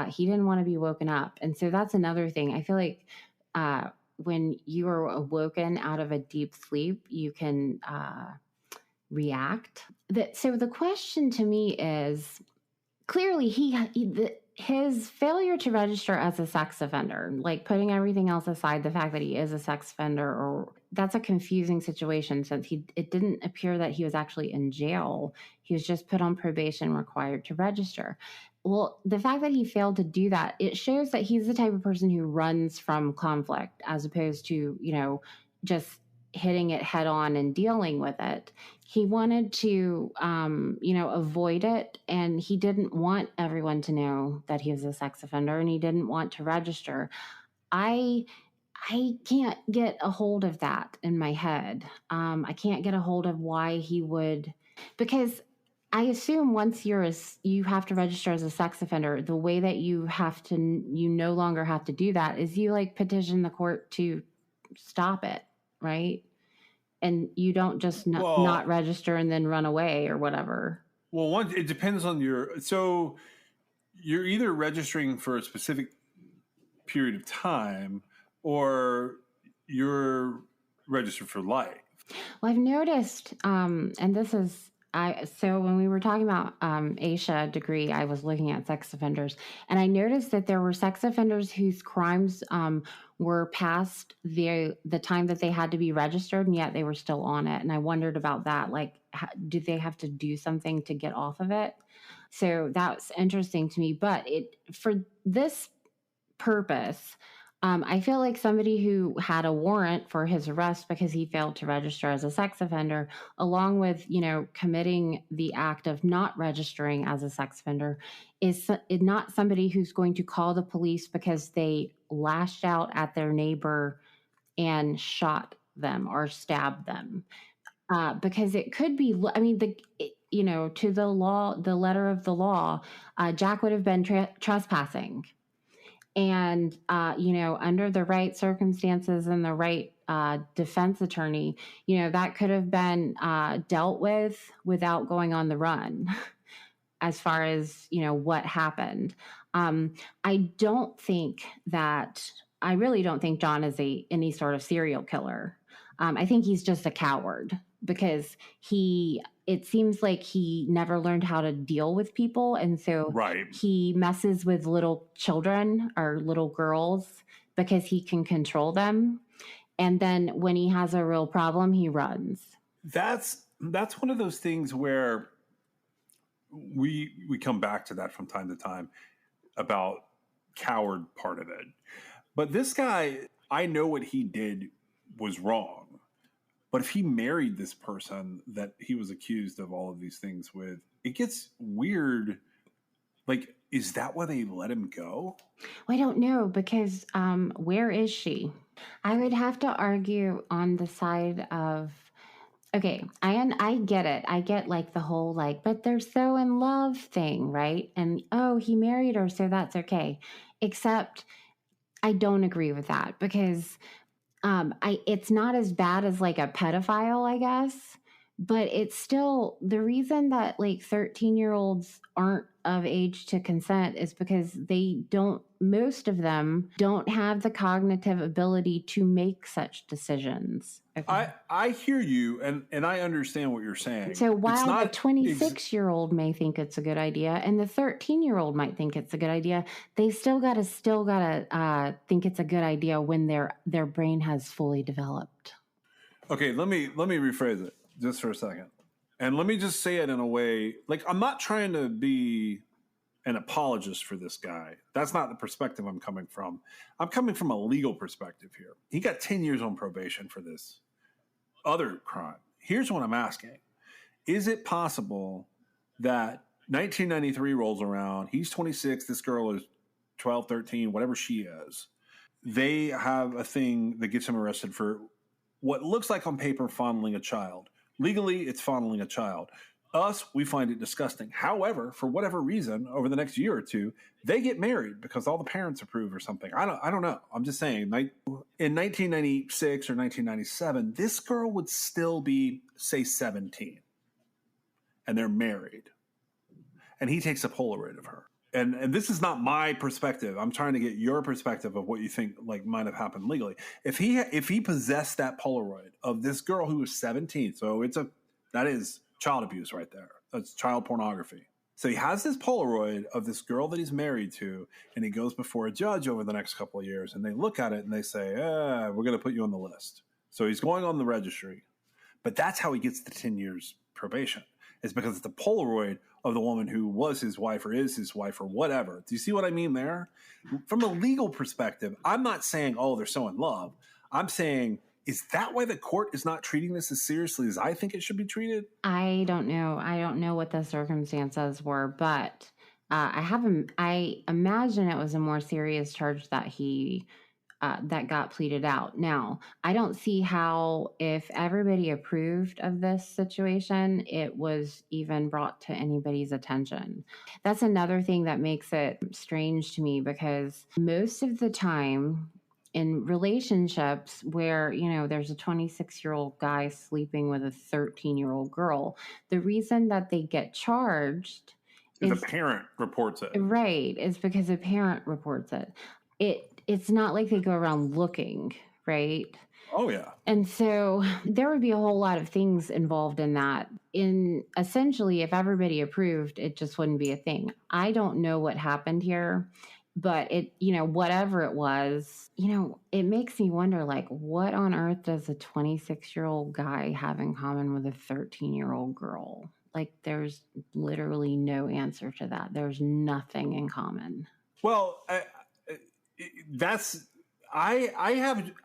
he didn't want to be woken up. And so that's another thing. I feel like, when you are awoken out of a deep sleep, you can react. So the question to me is, clearly his failure to register as a sex offender, like putting everything else aside, the fact that he is a sex offender, that's a confusing situation, since it didn't appear that he was actually in jail. He was just put on probation, required to register. Well, the fact that he failed to do that, it shows that he's the type of person who runs from conflict as opposed to, just hitting it head on and dealing with it. He wanted to, avoid it, and he didn't want everyone to know that he was a sex offender, and he didn't want to register. I can't get a hold of that in my head. I can't get a hold of why he would, because I assume once you have to register as a sex offender, the way that you no longer have to do that is you petition the court to stop it, right? And you don't just not register and then run away or whatever. Well, it depends on so you're either registering for a specific period of time or you're registered for life. Well, I've noticed, and this is, so when we were talking about Aisha degree, I was looking at sex offenders, and I noticed that there were sex offenders whose crimes were past the time that they had to be registered, and yet they were still on it. And I wondered about that. Like, do they have to do something to get off of it? So that's interesting to me. But for this purpose, I feel like somebody who had a warrant for his arrest because he failed to register as a sex offender, along with, committing the act of not registering as a sex offender, is not somebody who's going to call the police because they lashed out at their neighbor and shot them or stabbed them. because it could be, I mean, to the law, the letter of the law, Jack would have been trespassing. And, under the right circumstances and the right defense attorney, that could have been dealt with without going on the run as far as, what happened. I really don't think John is any sort of serial killer. I think he's just a coward because it seems like he never learned how to deal with people. And so he messes with little children or little girls because he can control them. And then when he has a real problem, he runs. That's one of those things where we come back to that from time to time about coward part of it. But this guy, I know what he did was wrong. But if he married this person that he was accused of all of these things with, it gets weird. Like, is that why they let him go? Well, I don't know, because where is she? I would have to argue on the side of, okay, I get it. I get like the whole but they're so in love thing, right? And, he married her, so that's okay. Except I don't agree with that because it's not as bad as like a pedophile, I guess, but it's still the reason that 13-year-olds aren't of age to consent is because most of them don't have the cognitive ability to make such decisions. Okay. I hear you and I understand what you're saying. So while the 26-year-old may think it's a good idea and the 13-year-old might think it's a good idea, they still gotta think it's a good idea when their brain has fully developed. Okay, let me rephrase it just for a second. And let me just say it in a way, I'm not trying to be an apologist for this guy. That's not the perspective I'm coming from. I'm coming from a legal perspective here. He got 10 years on probation for this other crime. Here's what I'm asking. Is it possible that 1993 rolls around, he's 26, this girl is 12, 13, whatever she is. They have a thing that gets him arrested for what looks like on paper fondling a child. Legally, it's fondling a child. Us, we find it disgusting. However, for whatever reason, over the next year or two, they get married because all the parents approve or something. I don't know. I'm just saying, in 1996 or 1997, this girl would still be, say, 17. And they're married. And he takes a Polaroid of her. And this is not my perspective. I'm trying to get your perspective of what you think might have happened legally. If he possessed that Polaroid of this girl who was 17, so that is child abuse right there. That's child pornography. So he has this Polaroid of this girl that he's married to, and he goes before a judge over the next couple of years, and they look at it and they say, we're going to put you on the list. So he's going on the registry. But that's how he gets the 10 years probation. It's because it's the Polaroid of the woman who was his wife or is his wife or whatever. Do you see what I mean there? From a legal perspective, I'm not saying, they're so in love. I'm saying, is that why the court is not treating this as seriously as I think it should be treated? I don't know. I don't know what the circumstances were, but I imagine it was a more serious charge that that got pleaded out. Now, I don't see how, if everybody approved of this situation, it was even brought to anybody's attention. That's another thing that makes it strange to me, because most of the time in relationships where, there's a 26-year-old guy sleeping with a 13-year-old girl, the reason that they get charged is a parent reports it. Right, is because a parent reports it. It's not like they go around looking, right? Oh, yeah. And so there would be a whole lot of things involved in that. Essentially, if everybody approved, it just wouldn't be a thing. I don't know what happened here, but whatever it was, it makes me wonder, what on earth does a 26-year-old guy have in common with a 13-year-old girl? There's literally no answer to that. There's nothing in common. Well, I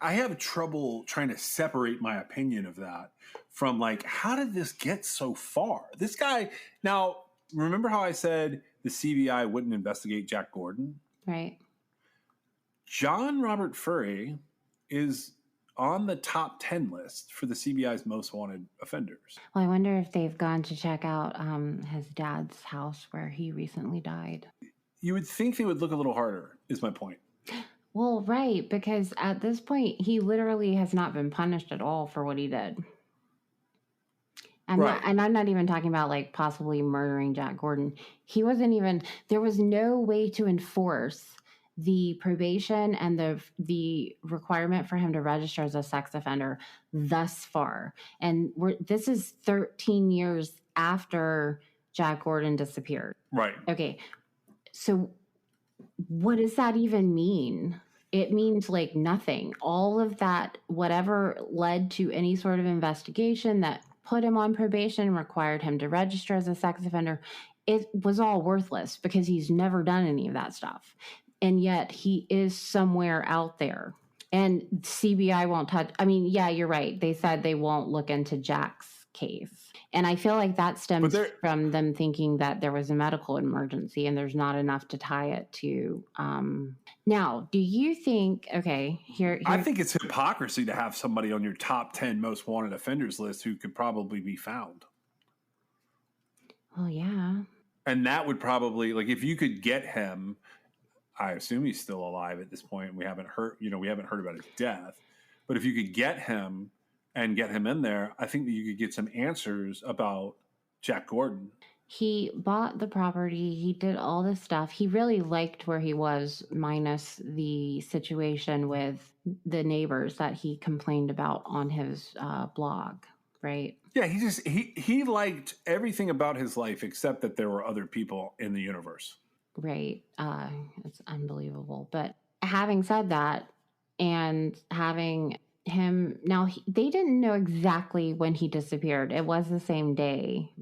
have trouble trying to separate my opinion of that from how did this get so far? This guy, now remember how I said the CBI wouldn't investigate Jack Gordon? Right. John Robert Furry is on the top 10 list for the CBI's most wanted offenders. Well, I wonder if they've gone to check out his dad's house where he recently died. You would think they would look a little harder, is my point. Well, right, because at this point, he literally has not been punished at all for what he did. Right. And I'm not even talking about like possibly murdering Jack Gordon. He wasn't even, there was no way to enforce the probation and the requirement for him to register as a sex offender thus far. And this is 13 years after Jack Gordon disappeared. Right. Okay. So what does that even mean? It means like nothing. All of that, whatever led to any sort of investigation that put him on probation, required him to register as a sex offender, it was all worthless because he's never done any of that stuff. And yet he is somewhere out there. And CBI won't touch. I mean, yeah, you're right. They said they won't look into Jack's case. And I feel like that stems from them thinking that there was a medical emergency and there's not enough to tie it to. Now, do you think, okay, here. I think it's hypocrisy to have somebody on your top 10 most wanted offenders list who could probably be found. Well, yeah. And that would probably, like, if you could get him, I assume he's still alive at this point. We haven't heard about his death. But if you could get him and get him in there, I think that you could get some answers about Jack Gordon. He bought the property. He did all this stuff. He really liked where he was, minus the situation with the neighbors that he complained about on his blog, right? Yeah, he liked everything about his life except that there were other people in the universe. Right. It's unbelievable. But having said that, and having him now, they didn't know exactly when he disappeared. It was the same day.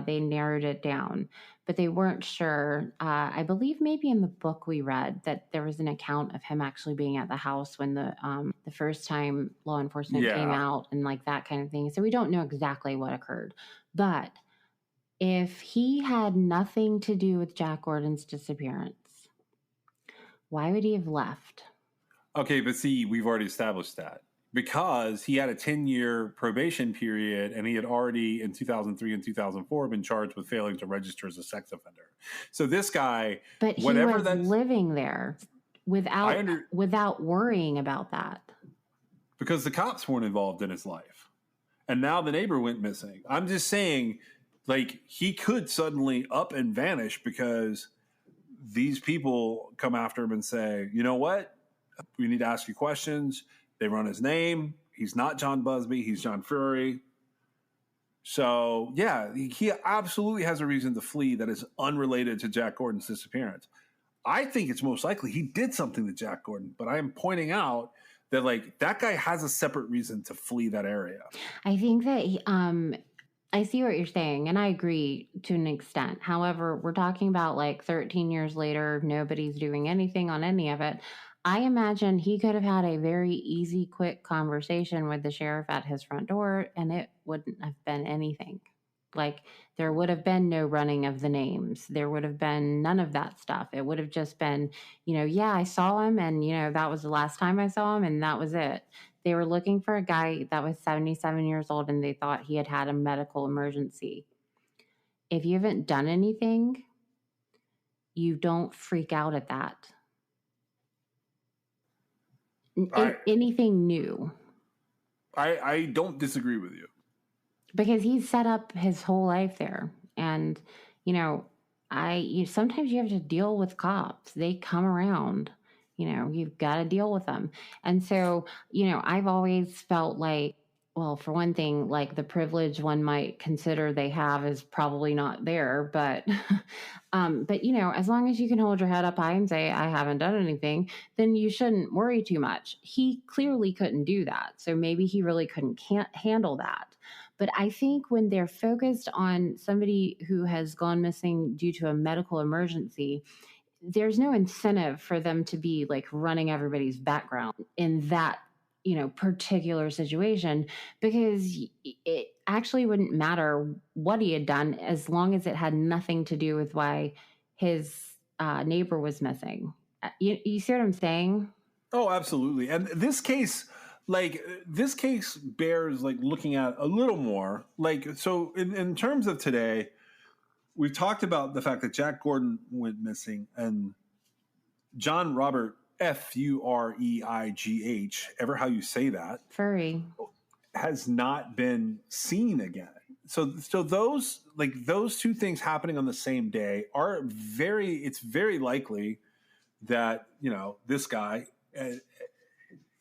They narrowed it down, but they weren't sure. I believe maybe in the book we read that there was an account of him actually being at the house when the first time law enforcement came out and like that kind of thing. So we don't know exactly what occurred. But if he had nothing to do with Jack Gordon's disappearance, why would he have left? Okay, but see, we've already established that. Because he had a 10-year probation period and he had already in 2003 and 2004 been charged with failing to register as a sex offender. So this guy, but he was living there without worrying about that. Because the cops weren't involved in his life. And now the neighbor went missing. I'm just saying, like, he could suddenly up and vanish because these people come after him and say, you know what? We need to ask you questions. They run his name. He's not John Busby. He's John Fury. So, yeah, he absolutely has a reason to flee that is unrelated to Jack Gordon's disappearance. I think it's most likely he did something to Jack Gordon, but I am pointing out that, like, that guy has a separate reason to flee that area. I think that I see what you're saying, and I agree to an extent. However, we're talking about, like, 13 years later, nobody's doing anything on any of it. I imagine he could have had a very easy, quick conversation with the sheriff at his front door, and it wouldn't have been anything. Like, there would have been no running of the names. There would have been none of that stuff. It would have just been, yeah, I saw him, and, that was the last time I saw him, and that was it. They were looking for a guy that was 77 years old, and they thought he had a medical emergency. If you haven't done anything, you don't freak out at that. Anything new. I don't disagree with you. Because he's set up his whole life there. And, sometimes you have to deal with cops. They come around, you've got to deal with them. And so, I've always felt like, well, for one thing, like the privilege one might consider they have is probably not there, but as long as you can hold your head up high and say, I haven't done anything, then you shouldn't worry too much. He clearly couldn't do that. So maybe he really can't handle that. But I think when they're focused on somebody who has gone missing due to a medical emergency, there's no incentive for them to be like running everybody's background in that particular situation, because it actually wouldn't matter what he had done as long as it had nothing to do with why his neighbor was missing. You see what I'm saying? Oh, absolutely. And this case, like this case bears like looking at a little more. Like, so in terms of today, we've talked about the fact that Jack Gordon went missing, and John Robert Fureigh, ever how you say that, Furry, has not been seen again. So those two things happening on the same day are it's very likely that, you know, this guy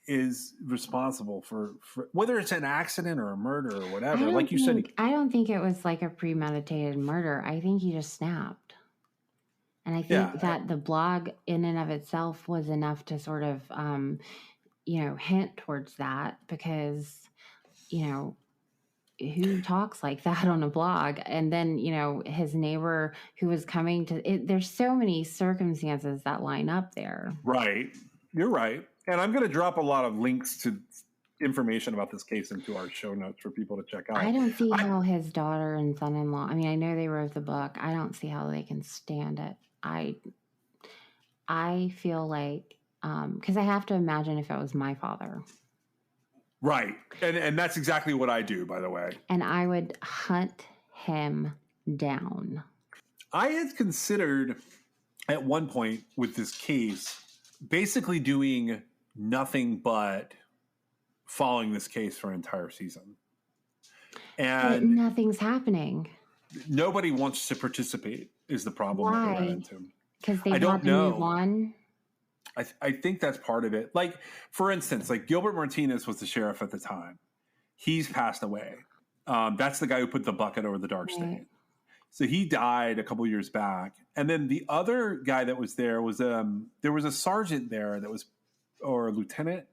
is responsible for whether it's an accident or a murder or whatever. Like you said, I don't think it was like a premeditated murder. I think he just snapped. And I think that the blog in and of itself was enough to sort of, hint towards that, because, you know, who talks like that on a blog? And then, you know, his neighbor who was coming to it, there's so many circumstances that line up there. Right. You're right. And I'm going to drop a lot of links to information about this case into our show notes for people to check out. I don't see how his daughter and son-in-law, I mean, I know they wrote the book. I don't see how they can stand it. I feel like, because I have to imagine if it was my father. Right. And that's exactly what I do, by the way. And I would hunt him down. I had considered at one point with this case basically doing nothing but following this case for an entire season. And but nothing's happening. Nobody wants to participate is the problem that we run into. Because they want to move on? I think that's part of it. Like, for instance, like Gilbert Martinez was the sheriff at the time. He's passed away. That's the guy who put the bucket over the dark stain. So he died a couple years back. And then the other guy that was there was a sergeant there that was, or a lieutenant,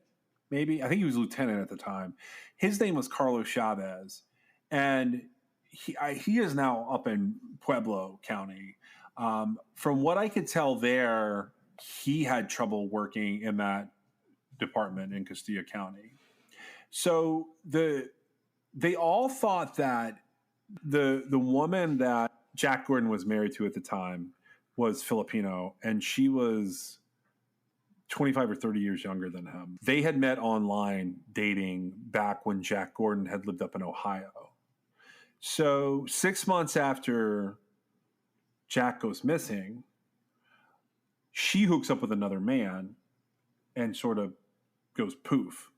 maybe. I think he was lieutenant at the time. His name was Carlos Chavez. And he is now up in Pueblo County. From what I could tell there, he had trouble working in that department in Castilla County. So they all thought that the woman that Jack Gordon was married to at the time was Filipino, and she was 25 or 30 years younger than him. They had met online dating back when Jack Gordon had lived up in Ohio. So 6 months after Jack goes missing, she hooks up with another man and sort of goes poof.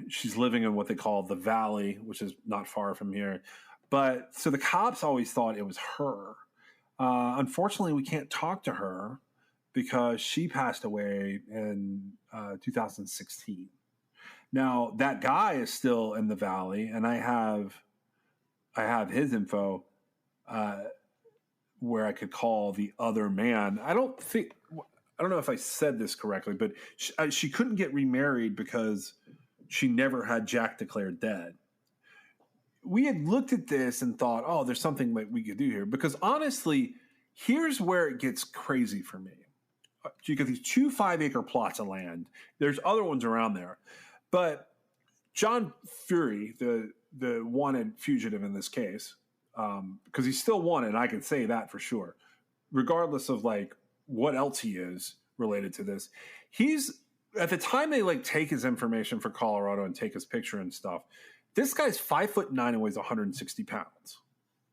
She's living in what they call the Valley, which is not far from here. But so the cops always thought it was her. Unfortunately, we can't talk to her because she passed away in 2016. Now, that guy is still in the Valley, and I have his info where I could call the other man. I don't know if I said this correctly, but she couldn't get remarried because she never had Jack declared dead. We had looked at this and thought, oh, there's something that we could do here. Because honestly, here's where it gets crazy for me. You get these 2 5-acre plots of land. There's other ones around there. But John Fureigh, the wanted fugitive in this case, because he's still wanted, I can say that for sure, regardless of like what else he is related to this. He's, at the time they like take his information for Colorado and take his picture and stuff, this guy's 5'9" and weighs 160 pounds.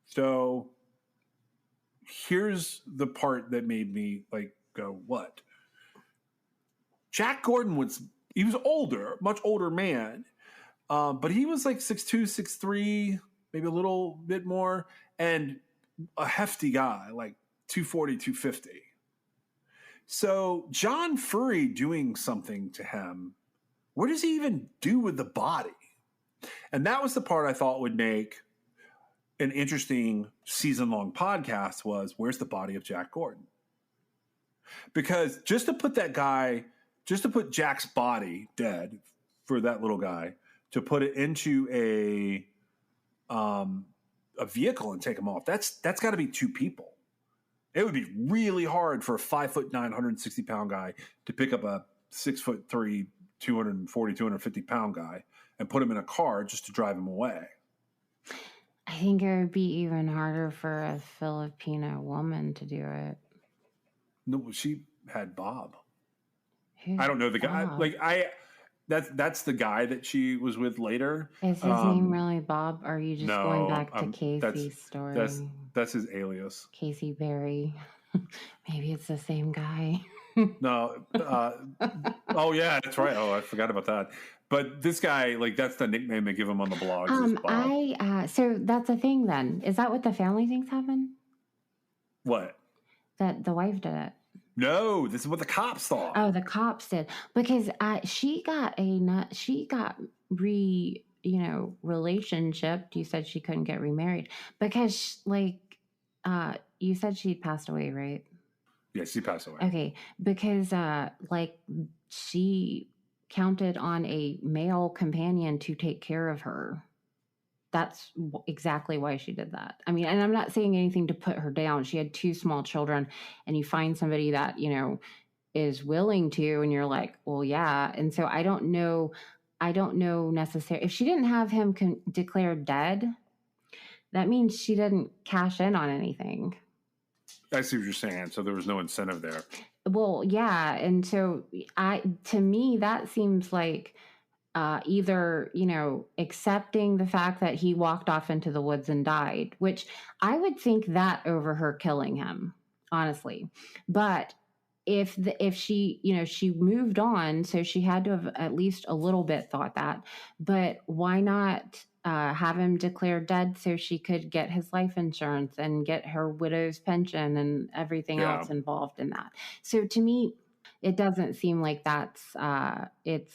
So here's the part that made me like go, what? Jack Gordon he was older, much older man. But he was like 6'2", 6'3", maybe a little bit more, and a hefty guy, like 240, 250. So John Fureigh doing something to him, what does he even do with the body? And that was the part I thought would make an interesting season-long podcast was, where's the body of Jack Gordon? Because just to put Jack's body dead for that little guy, to put it into a vehicle and take him off, that's got to be 2 people. It would be really hard for a 5'9", 160-pound guy to pick up a 6'3", 240, 250-pound guy and put him in a car just to drive him away. I think it would be even harder for a Filipino woman to do it. No, she had Bob. Who's I don't know the guy. Bob? Like That's the guy that she was with later. Is his name really Bob? Or are you just going back to Casey's story? That's his alias. Casey Berry. Maybe it's the same guy. No. Oh yeah, that's right. Oh, I forgot about that. But this guy, like, that's the nickname they give him on the blogs. So that's a thing then. Is that what the family thinks happened? What? That the wife did it. No, this is what the cops thought. Oh, the cops did, because she got relationship. You said she couldn't get remarried because you said she'd passed away, right? Yeah, she passed away. Okay, because she counted on a male companion to take care of her. That's exactly why she did that. I mean, and I'm not saying anything to put her down. She had 2 small children, and you find somebody that, is willing to, and you're like, well, yeah. And so I don't know necessarily. If she didn't have him declared dead, that means she didn't cash in on anything. I see what you're saying. So there was no incentive there. Well, yeah. And so to me, that seems like either, accepting the fact that he walked off into the woods and died, which I would think that over her killing him, honestly. But if she, she moved on, so she had to have at least a little bit thought that. But why not have him declared dead so she could get his life insurance and get her widow's pension and everything else involved in that? So to me, it doesn't seem like that's it's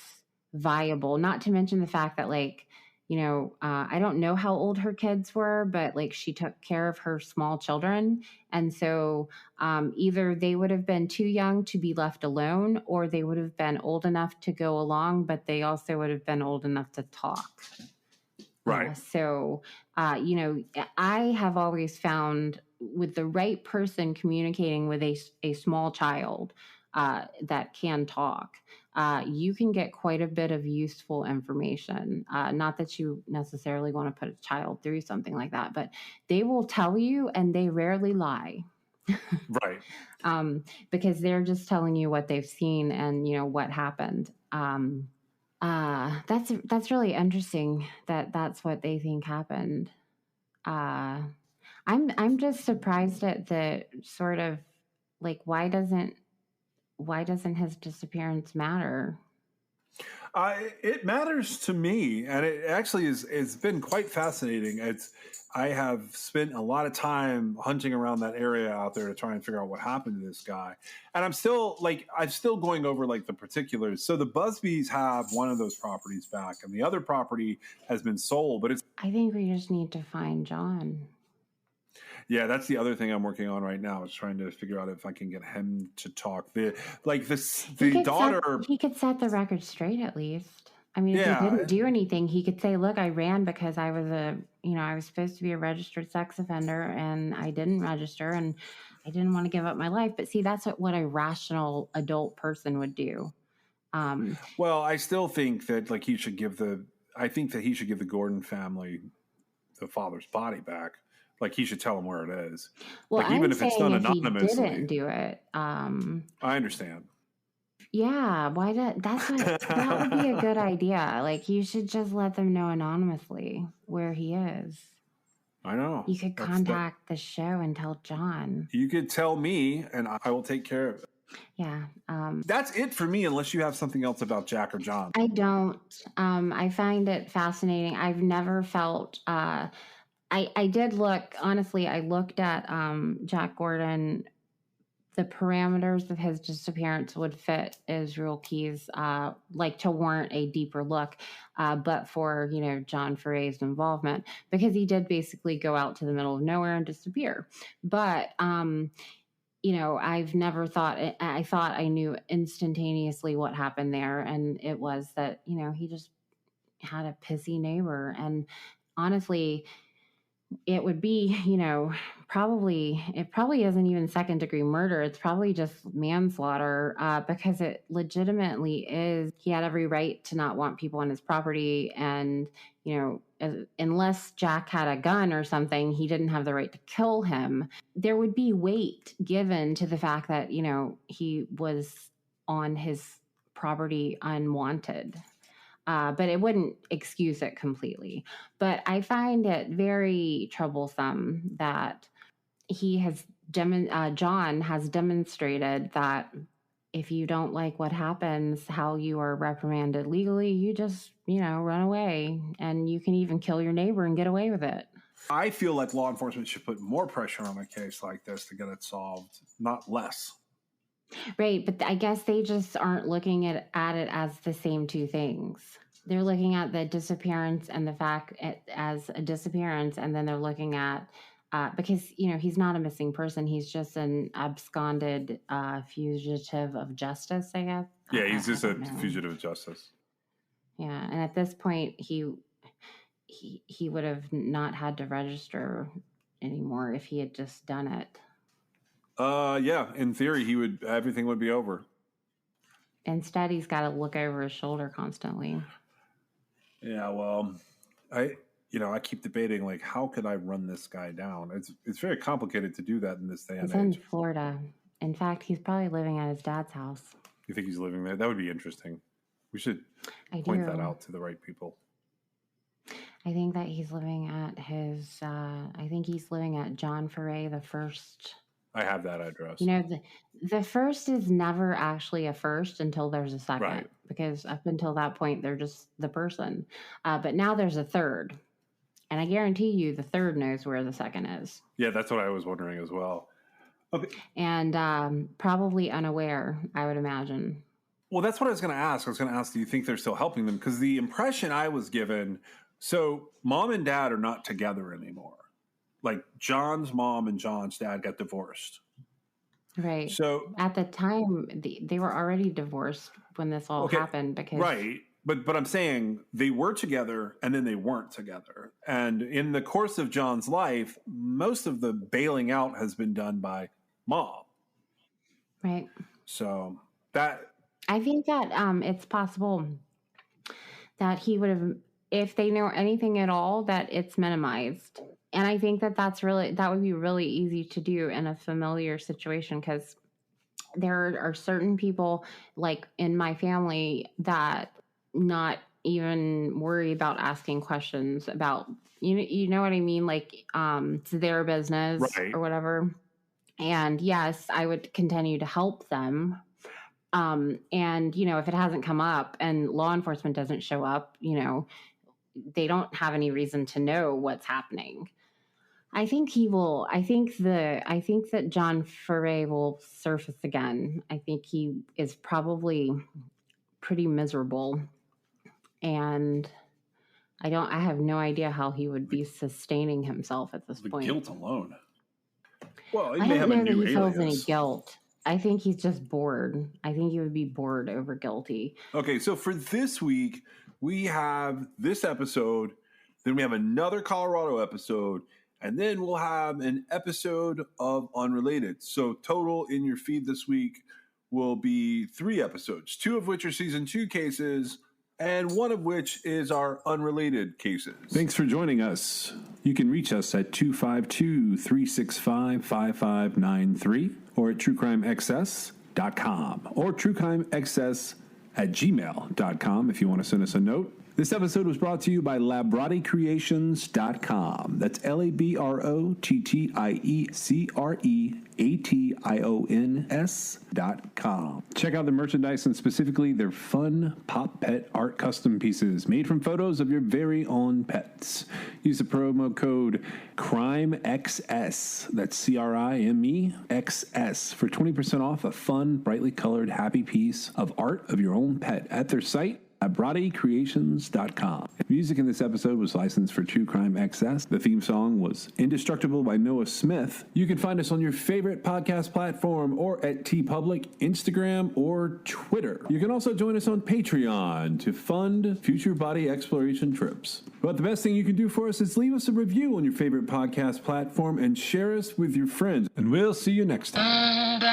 viable. Not to mention the fact that, I don't know how old her kids were, but she took care of her small children. And so either they would have been too young to be left alone, or they would have been old enough to go along, but they also would have been old enough to talk. Right. So, I have always found with the right person communicating with a small child that can talk, you can get quite a bit of useful information. Not that you necessarily want to put a child through something like that, but they will tell you, and they rarely lie. Right. Because they're just telling you what they've seen and, what happened. That's really interesting that that's what they think happened. I'm just surprised at the sort of why doesn't his disappearance matter? It matters to me, and it actually it's been quite fascinating. I have spent a lot of time hunting around that area out there to try and figure out what happened to this guy. And I'm still going over the particulars. So the Busbys have one of those properties back, and the other property has been sold, but I think we just need to find John. Yeah, that's the other thing I'm working on right now, is trying to figure out if I can get him to talk. He could set the record straight at least. I mean, if he didn't do anything, he could say, look, I ran because I was I was supposed to be a registered sex offender, and I didn't register, and I didn't want to give up my life. But see, that's what a rational adult person would do. Well, I still think that he should give the Gordon family the father's body back. He should tell them where it is. Well, even if it's done anonymously. He didn't do it. I understand. Yeah, why that would be a good idea. You should just let them know anonymously where he is. I know. You could contact the show and tell John. You could tell me, and I will take care of it. Yeah. That's it for me, unless you have something else about Jack or John. I don't. I find it fascinating. I've never felt... I did look, honestly, I looked at Jack Gordon. The parameters of his disappearance would fit Israel Keyes, to warrant a deeper look, but for, John Ferre's involvement, because he did basically go out to the middle of nowhere and disappear. But, I've never thought, I thought I knew instantaneously what happened there. And it was that, he just had a pissy neighbor. And honestly, it would be, it probably isn't even second degree murder. It's probably just manslaughter, because it legitimately is. He had every right to not want people on his property. And, unless Jack had a gun or something, he didn't have the right to kill him. There would be weight given to the fact that, he was on his property unwanted. but it wouldn't excuse it completely. But I find it very troublesome that John has demonstrated that if you don't like what happens, how you are reprimanded legally, you just, run away, and you can even kill your neighbor and get away with it. I feel like law enforcement should put more pressure on a case like this to get it solved, not less. Right, but I guess they just aren't looking at it as the same two things. They're looking at the disappearance and the fact as a disappearance, and then they're looking at because he's not a missing person; he's just an absconded fugitive of justice, I guess. Yeah, he's just a fugitive of justice. Yeah, and at this point, he would have not had to register anymore if he had just done it. Yeah, in theory, everything would be over. Instead, he's got to look over his shoulder constantly. Yeah, well, I keep debating, like, how could I run this guy down? It's very complicated to do that in this day and age. He's in Florida. In fact, he's probably living at his dad's house. You think he's living there? That would be interesting. We should point that out to the right people. I think that he's living at his, I think he's living at John Foray the First. I have that address. The first is never actually a first until there's a second, right? Because up until that point, they're just the person. But now there's a third. And I guarantee you the third knows where the second is. Yeah, that's what I was wondering as well. Okay. And probably unaware, I would imagine. Well, that's what I was going to ask. I was going to ask, do you think they're still helping them? Because the impression I was given, so mom and dad are not together anymore. Like John's mom and John's dad got divorced. Right. So at the time, they were already divorced when this all happened. Because right. But I'm saying they were together and then they weren't together. And in the course of John's life, most of the bailing out has been done by mom. Right. So that... I think that it's possible that he would have, if they know anything at all, that it's minimized. And I think that that would be really easy to do in a familiar situation, because there are certain people, like in my family, that not even worry about asking questions about, you know what I mean? Like, it's their business, right, or whatever. And yes, I would continue to help them. And, if it hasn't come up and law enforcement doesn't show up, they don't have any reason to know what's happening. I think that John Foray will surface again. I think he is probably pretty miserable, and I have no idea how he would be sustaining himself at this point. Guilt alone. Well, I don't know that he feels any guilt. I think he's just bored. I think he would be bored over guilty. Okay, so for this week, we have this episode, then we have another Colorado episode, and then we'll have an episode of Unrelated. So total in your feed this week will be 3 episodes, 2 of which are season 2 cases, and 1 of which is our unrelated cases. Thanks for joining us. You can reach us at 252-365-5593 or at truecrimexcess.com or truecrimexcess@gmail.com if you want to send us a note. This episode was brought to you by LabrottieCreations.com. That's LABROTTIECREATIONS.com. Check out the merchandise and specifically their fun Pop Pet art custom pieces made from photos of your very own pets. Use the promo code CRIMEXS, that's CRIMEXS, for 20% off a fun, brightly colored, happy piece of art of your own pet at their site, LabrottieCreations.com. Music in this episode was licensed for True Crime XS. The theme song was Indestructible by Noah Smith. You can find us on your favorite podcast platform or at TeePublic, Instagram, or Twitter. You can also join us on Patreon to fund future body exploration trips. But the best thing you can do for us is leave us a review on your favorite podcast platform and share us with your friends. And we'll see you next time.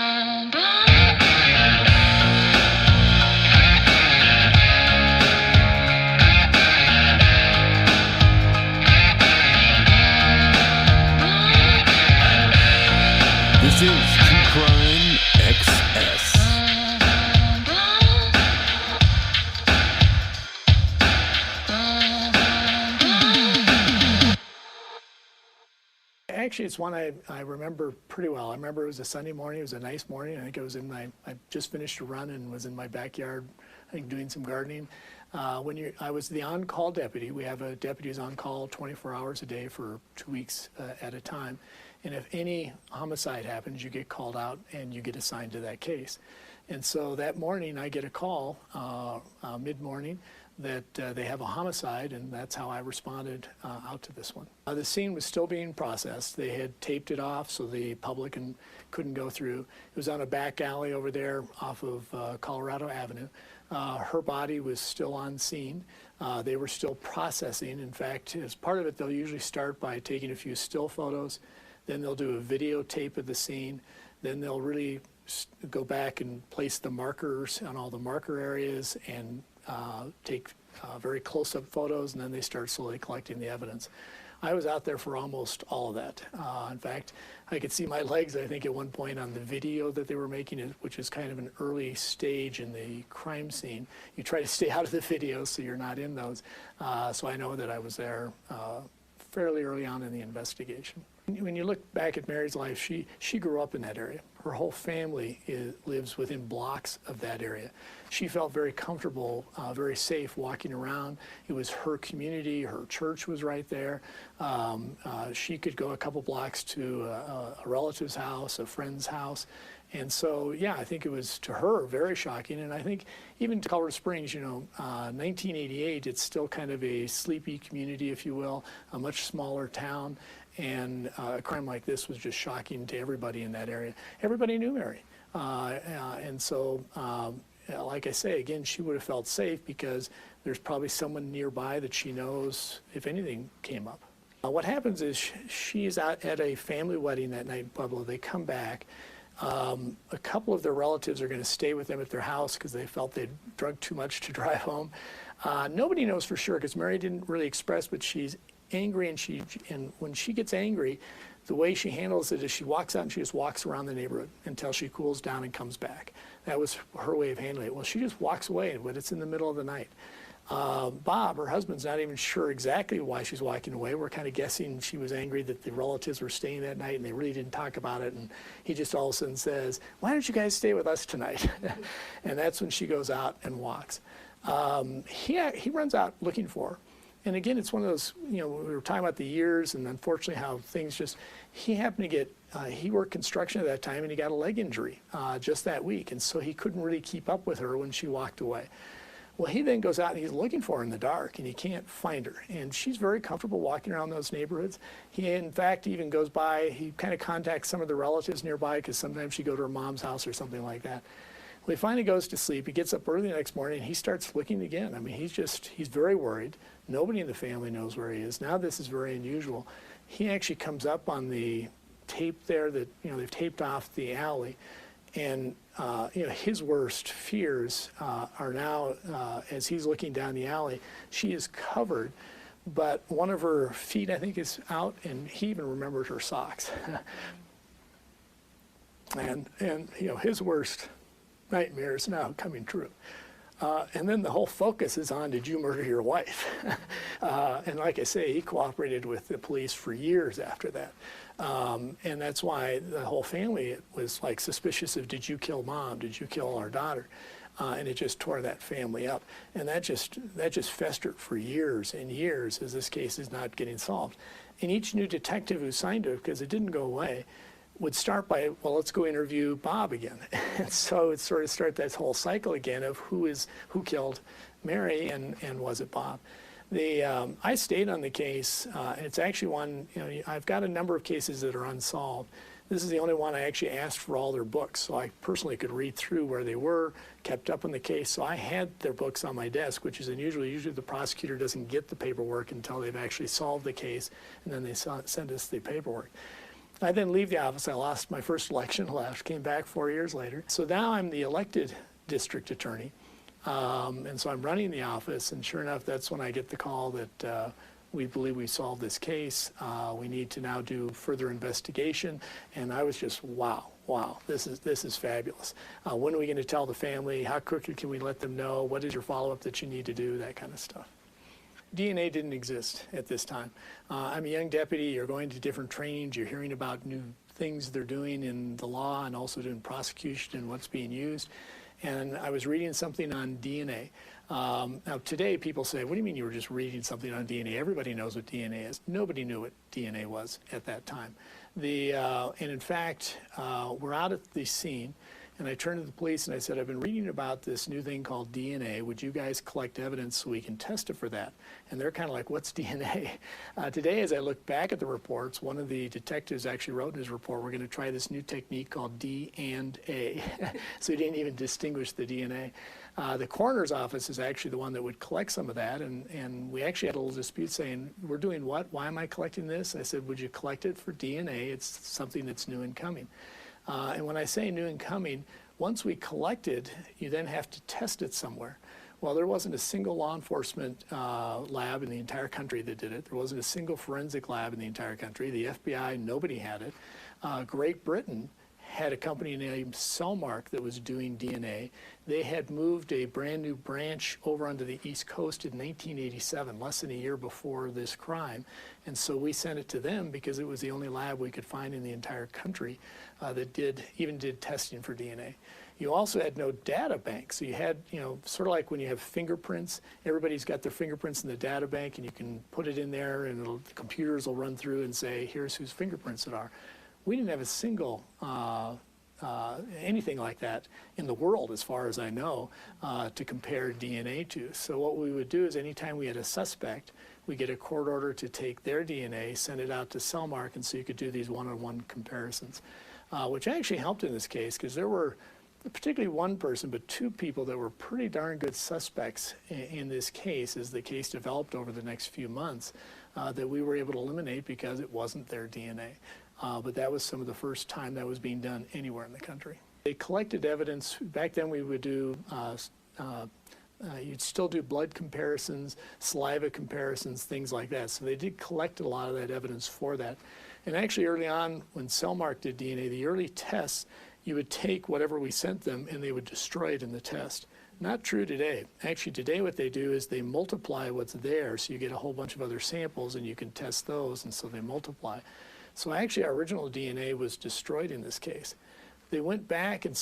This is True Crime XS. Actually, it's one I remember pretty well. I remember it was a Sunday morning. It was a nice morning. I think I just finished a run and was in my backyard, I think, doing some gardening. I was the on-call deputy. We have a deputy who's on call 24 hours a day for 2 weeks at a time. And if any homicide happens, you get called out and you get assigned to that case. And so that morning, I get a call mid-morning that they have a homicide, and that's how I responded out to this one. The scene was still being processed. They had taped it off so the public couldn't go through. It was on a back alley over there off of Colorado Avenue. Her body was still on scene. They were still processing. In fact, as part of it, they'll usually start by taking a few still photos. Then they'll do a videotape of the scene. Then they'll really go back and place the markers on all the marker areas and take very close-up photos, and then they start slowly collecting the evidence. I was out there for almost all of that. In fact, I could see my legs, I think, at one point on the video that they were making, which is kind of an early stage in the crime scene. You try to stay out of the videos so you're not in those. So I know that I was there fairly early on in the investigation. When you look back at Mary's life, she grew up in that area. Her whole family lives within blocks of that area. She felt very comfortable, very safe walking around. It was her community. Her church was right there. She could go a couple blocks to a relative's house, a friend's house. And so, yeah, I think it was, to her, very shocking. And I think even to Colorado Springs, 1988, it's still kind of a sleepy community, if you will, a much smaller town. And a crime like this was just shocking to everybody in that area. Everybody knew Mary. And so, like I say, again, she would have felt safe because there's probably someone nearby that she knows if anything came up. What happens is she's out at a family wedding that night in Pueblo. They come back. A couple of their relatives are going to stay with them at their house because they felt they'd drunk too much to drive home. Nobody knows for sure because Mary didn't really express, but she's angry, and when she gets angry, the way she handles it is she walks out and she just walks around the neighborhood until she cools down and comes back. That was her way of handling it. Well, she just walks away, but it's in the middle of the night. Bob, her husband's not even sure exactly why she's walking away. We're kind of guessing she was angry that the relatives were staying that night and they really didn't talk about it. And he just all of a sudden says, "Why don't you guys stay with us tonight?" And that's when she goes out and walks. He runs out looking for her. And again, it's one of those, we were talking about the years and unfortunately how things just, he happened to get, he worked construction at that time and he got a leg injury just that week. And so he couldn't really keep up with her when she walked away. Well, he then goes out and he's looking for her in the dark and he can't find her. And she's very comfortable walking around those neighborhoods. He, in fact, even goes by, he kind of contacts some of the relatives nearby because sometimes she'd go to her mom's house or something like that. Well, he finally goes to sleep. He gets up early the next morning and he starts looking again. I mean, he's very worried. Nobody in the family knows where he is. Now this is very unusual. He actually comes up on the tape there that, they've taped off the alley. And, his worst fears are now, as he's looking down the alley, she is covered, but one of her feet, I think, is out, and he even remembered her socks. and his worst nightmare is now coming true. And then the whole focus is on, did you murder your wife? And like I say, he cooperated with the police for years after that. And that's why the whole family was like suspicious of, did you kill Mom? Did you kill our daughter? And it just tore that family up. And that just festered for years and years as this case is not getting solved. And each new detective who signed it, because it didn't go away, would start by, well, let's go interview Bob again. And so it sort of started that whole cycle again of who killed Mary and was it Bob. I stayed on the case. It's actually one, I've got a number of cases that are unsolved. This is the only one I actually asked for all their books, so I personally could read through where they were, kept up on the case. So I had their books on my desk, which is unusual. Usually the prosecutor doesn't get the paperwork until they've actually solved the case, and then they send us the paperwork. I then leave the office. I lost my first election, came back 4 years later. So now I'm the elected district attorney. And so I'm running the office, and sure enough, that's when I get the call that we believe we solved this case. We need to now do further investigation. And I was just, wow, this is fabulous. When are we going to tell the family? How quickly can we let them know? What is your follow-up that you need to do? That kind of stuff. DNA didn't exist at this time. I'm a young deputy. You're going to different trainings. You're hearing about new things they're doing in the law and also doing prosecution and what's being used. And I was reading something on DNA. Now, today people say, what do you mean you were just reading something on DNA? Everybody knows what DNA is. Nobody knew what DNA was at that time. And in fact, we're out at the scene, and I turned to the police and I said, I've been reading about this new thing called DNA. Would you guys collect evidence so we can test it for that? And they're kind of like, what's DNA? Today, as I look back at the reports, one of the detectives actually wrote in his report, we're going to try this new technique called D&A. So he didn't even distinguish the DNA. The coroner's office is actually the one that would collect some of that, and we actually had a little dispute saying, we're doing what? Why am I collecting this? I said, would you collect it for DNA? It's something that's new and coming. And when I say new and coming, once we collect it, you then have to test it somewhere. Well, there wasn't a single law enforcement lab in the entire country that did it. There wasn't a single forensic lab in the entire country. The FBI, nobody had it. Great Britain had a company named Cellmark that was doing DNA. They had moved a brand new branch over onto the East Coast in 1987, less than a year before this crime. And so we sent it to them because it was the only lab we could find in the entire country that even did testing for DNA. You also had no data bank. So you had, sort of like when you have fingerprints, everybody's got their fingerprints in the data bank and you can put it in there and the computers will run through and say, here's whose fingerprints it are. We didn't have a single anything like that in the world, as far as I know, to compare DNA to. So what we would do is anytime we had a suspect, we get a court order to take their DNA, send it out to Cellmark, and so you could do these one-on-one comparisons, which actually helped in this case because there were particularly one person, but two people that were pretty darn good suspects in this case as the case developed over the next few months that we were able to eliminate because it wasn't their DNA. But that was some of the first time that was being done anywhere in the country. They collected evidence. Back then we would do, you'd still do blood comparisons, saliva comparisons, things like that. So they did collect a lot of that evidence for that. And actually early on when Cellmark did DNA, the early tests, you would take whatever we sent them and they would destroy it in the test. Not true today. Actually today what they do is they multiply what's there so you get a whole bunch of other samples and you can test those, and so they multiply. So actually our original DNA was destroyed in this case. They went back and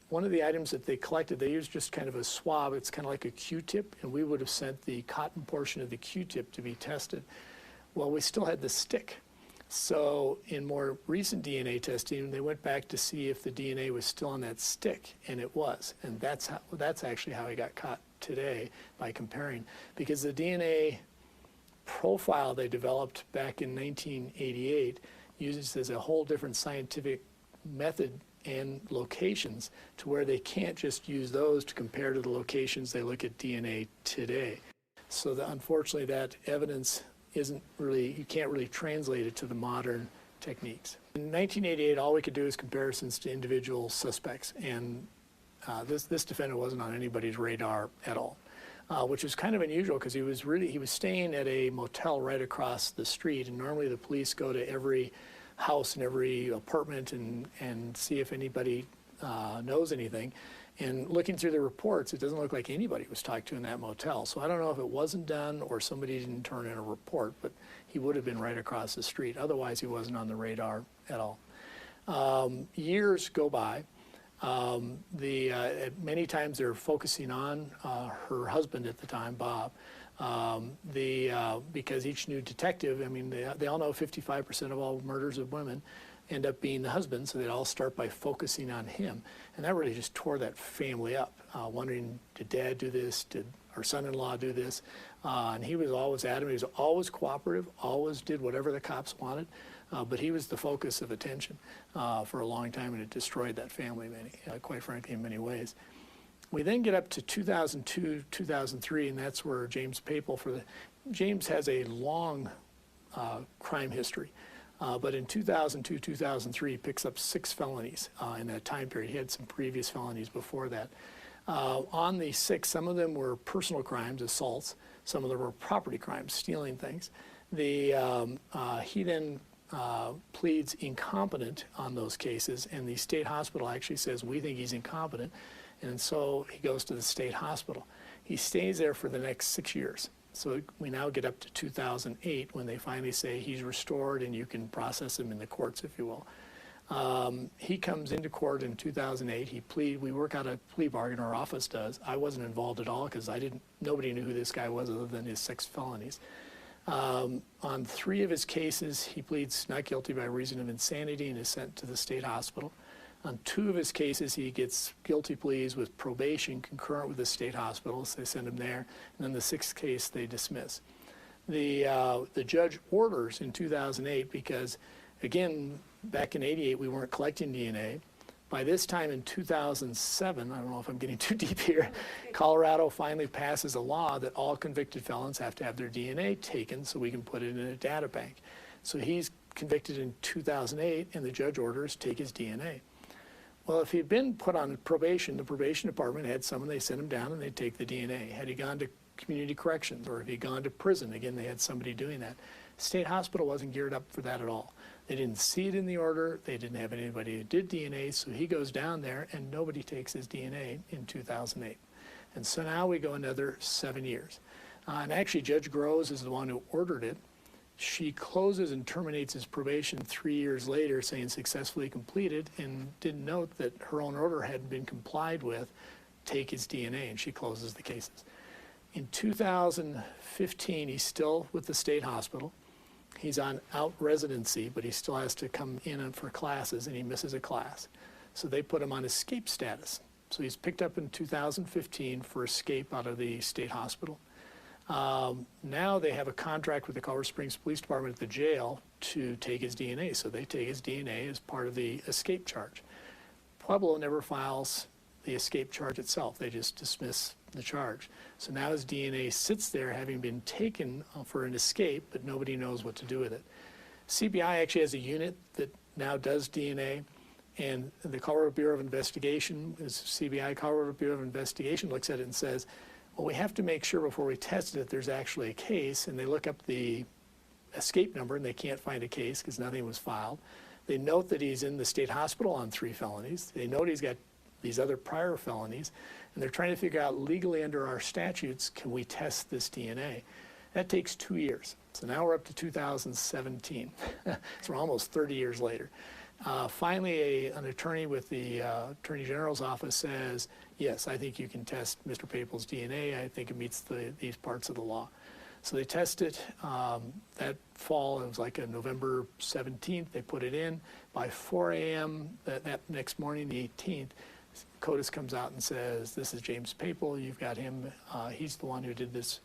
one of the items that they collected, they used just kind of a swab. It's kind of like a Q-tip, and we would have sent the cotton portion of the Q-tip to be tested. Well, we still had the stick. So in more recent DNA testing, they went back to see if the DNA was still on that stick, and it was. And that's actually how he got caught today, by comparing. Because the DNA profile they developed back in 1988 uses as a whole different scientific method and locations to where they can't just use those to compare to the locations they look at DNA today. So unfortunately that evidence you can't really translate it to the modern techniques. In 1988, all we could do is comparisons to individual suspects, and this defendant wasn't on anybody's radar at all. Which was kind of unusual because he was staying at a motel right across the street, and normally the police go to every house and every apartment and see if anybody knows anything. And looking through the reports, it doesn't look like anybody was talked to in that motel. So I don't know if it wasn't done or somebody didn't turn in a report, but he would have been right across the street. Otherwise, he wasn't on the radar at all. Years go by. Many times they're focusing on her husband at the time, Bob, because each new detective, they all know 55% of all murders of women end up being the husband, so they'd all start by focusing on him. And that really just tore that family up, wondering, did Dad do this? Did our son-in-law do this? And he was always adamant. He was always cooperative, always did whatever the cops wanted. But he was the focus of attention for a long time, and it destroyed that family, quite frankly, in many ways. We then get up to 2002, 2003, and that's where James Papel, James has a long crime history. But in 2002, 2003, he picks up 6 felonies in that time period. He had some previous felonies before that. On the 6, some of them were personal crimes, assaults. Some of them were property crimes, stealing things. He then pleads incompetent on those cases, and the state hospital actually says, we think he's incompetent, and so he goes to the state hospital. He stays there for the next 6 years. So we now get up to 2008 when they finally say he's restored and you can process him in the courts, if you will. He comes into court in 2008. We work out a plea bargain, our office does. I wasn't involved at all because nobody knew who this guy was other than his 6 felonies. On 3 of his cases, he pleads not guilty by reason of insanity and is sent to the state hospital. On 2 of his cases, he gets guilty pleas with probation concurrent with the state hospital, so they send him there. And then the 6th case, they dismiss. The judge orders in 2008 because, again, back in '88, we weren't collecting DNA. By this time in 2007, I don't know if I'm getting too deep here, Colorado finally passes a law that all convicted felons have to have their DNA taken so we can put it in a data bank. So he's convicted in 2008, and the judge orders take his DNA. Well, if he'd been put on probation, the probation department had someone, they sent him down and they'd take the DNA. Had he gone to community corrections or if he'd gone to prison, again, they had somebody doing that. State hospital wasn't geared up for that at all. They didn't see it in the order. They didn't have anybody who did DNA, so he goes down there and nobody takes his DNA in 2008. And so now we go another 7 years. And actually, Judge Groves is the one who ordered it. She closes and terminates his probation 3 years later, saying successfully completed, and didn't note that her own order hadn't been complied with, take his DNA, and she closes the cases. In 2015, he's still with the state hospital. He's on out residency, but he still has to come in for classes, and he misses a class. So they put him on escape status. So he's picked up in 2015 for escape out of the state hospital. Now they have a contract with the Colorado Springs Police Department at the jail to take his DNA. So they take his DNA as part of the escape charge. Pueblo never files the escape charge itself. They just dismiss the charge. So now his DNA sits there having been taken for an escape, but nobody knows what to do with it. CBI actually has a unit that now does DNA, and the Colorado Bureau of Investigation, CBI Colorado Bureau of Investigation looks at it and says, well, we have to make sure before we test it there's actually a case, and they look up the escape number and they can't find a case because nothing was filed. They note that he's in the state hospital on 3 felonies. They note he's got these other prior felonies, and they're trying to figure out legally under our statutes, can we test this DNA? That takes 2 years. So now we're up to 2017. So we're almost 30 years later. Finally, an attorney with the Attorney General's office says, yes, I think you can test Mr. Papel's DNA. I think it meets these parts of the law. So they test it that fall. It was like a November 17th. They put it in. By 4 a.m. that next morning, the 18th, CODIS comes out and says, this is James Papel. You've got him. He's the one who did this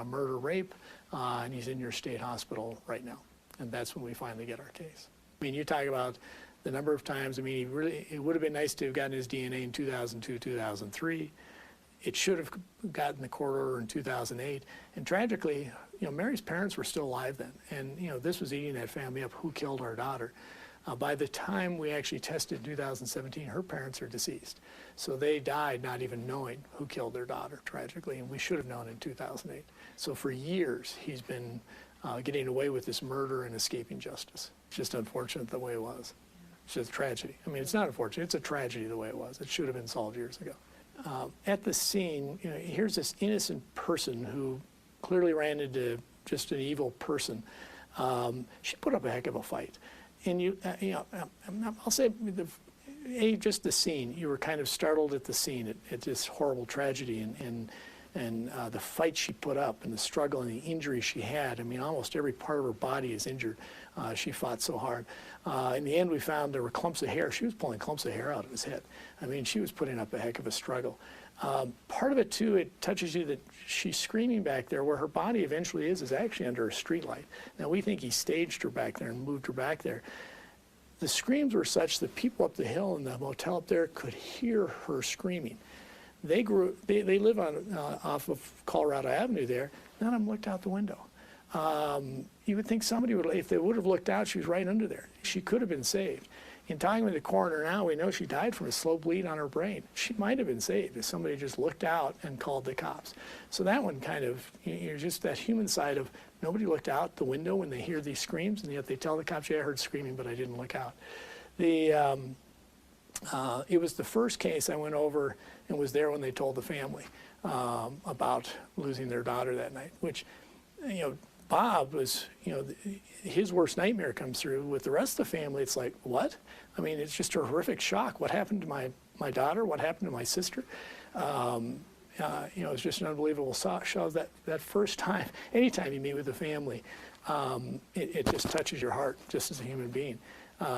murder-rape, and he's in your state hospital right now. And that's when we finally get our case. I mean, you talk about the number of times. I mean, it would have been nice to have gotten his DNA in 2002, 2003. It should have gotten the court order in 2008. And tragically, Mary's parents were still alive then. And, this was eating that family up. Who killed our daughter? By the time we actually tested in 2017, her parents are deceased. So they died not even knowing who killed their daughter, tragically. And we should have known in 2008. So for years, he's been getting away with this murder and escaping justice. It's just unfortunate the way it was. It's just a tragedy. I mean, it's not unfortunate. It's a tragedy the way it was. It should have been solved years ago. At the scene, here's this innocent person who clearly ran into just an evil person. She put up a heck of a fight. And I'll say, just the scene, you were kind of startled at the scene, at this horrible tragedy and the fight she put up and the struggle and the injury she had. I mean, almost every part of her body is injured. She fought so hard. In the end, we found there were clumps of hair. She was pulling clumps of hair out of his head. I mean, she was putting up a heck of a struggle. Part of it, too, it touches you that she's screaming back there. Where her body eventually is actually under a streetlight. Now, we think he staged her back there and moved her back there. The screams were such that people up the hill in the motel up there could hear her screaming. They live on off of Colorado Avenue there. None of them looked out the window. You would think somebody would, if they would have looked out, she was right under there. She could have been saved. In talking with the coroner now, we know she died from a slow bleed on her brain. She might have been saved if somebody just looked out and called the cops. So that one kind of, just that human side of nobody looked out the window when they hear these screams, and yet they tell the cops, yeah, I heard screaming, but I didn't look out. It was the first case I went over and was there when they told the family. about losing their daughter that night, which, Bob was, his worst nightmare comes through. With the rest of the family, it's like, what? I mean, it's just a horrific shock. What happened to my daughter? What happened to my sister? It's just an unbelievable show that first time, anytime you meet with a family, it just touches your heart just as a human being.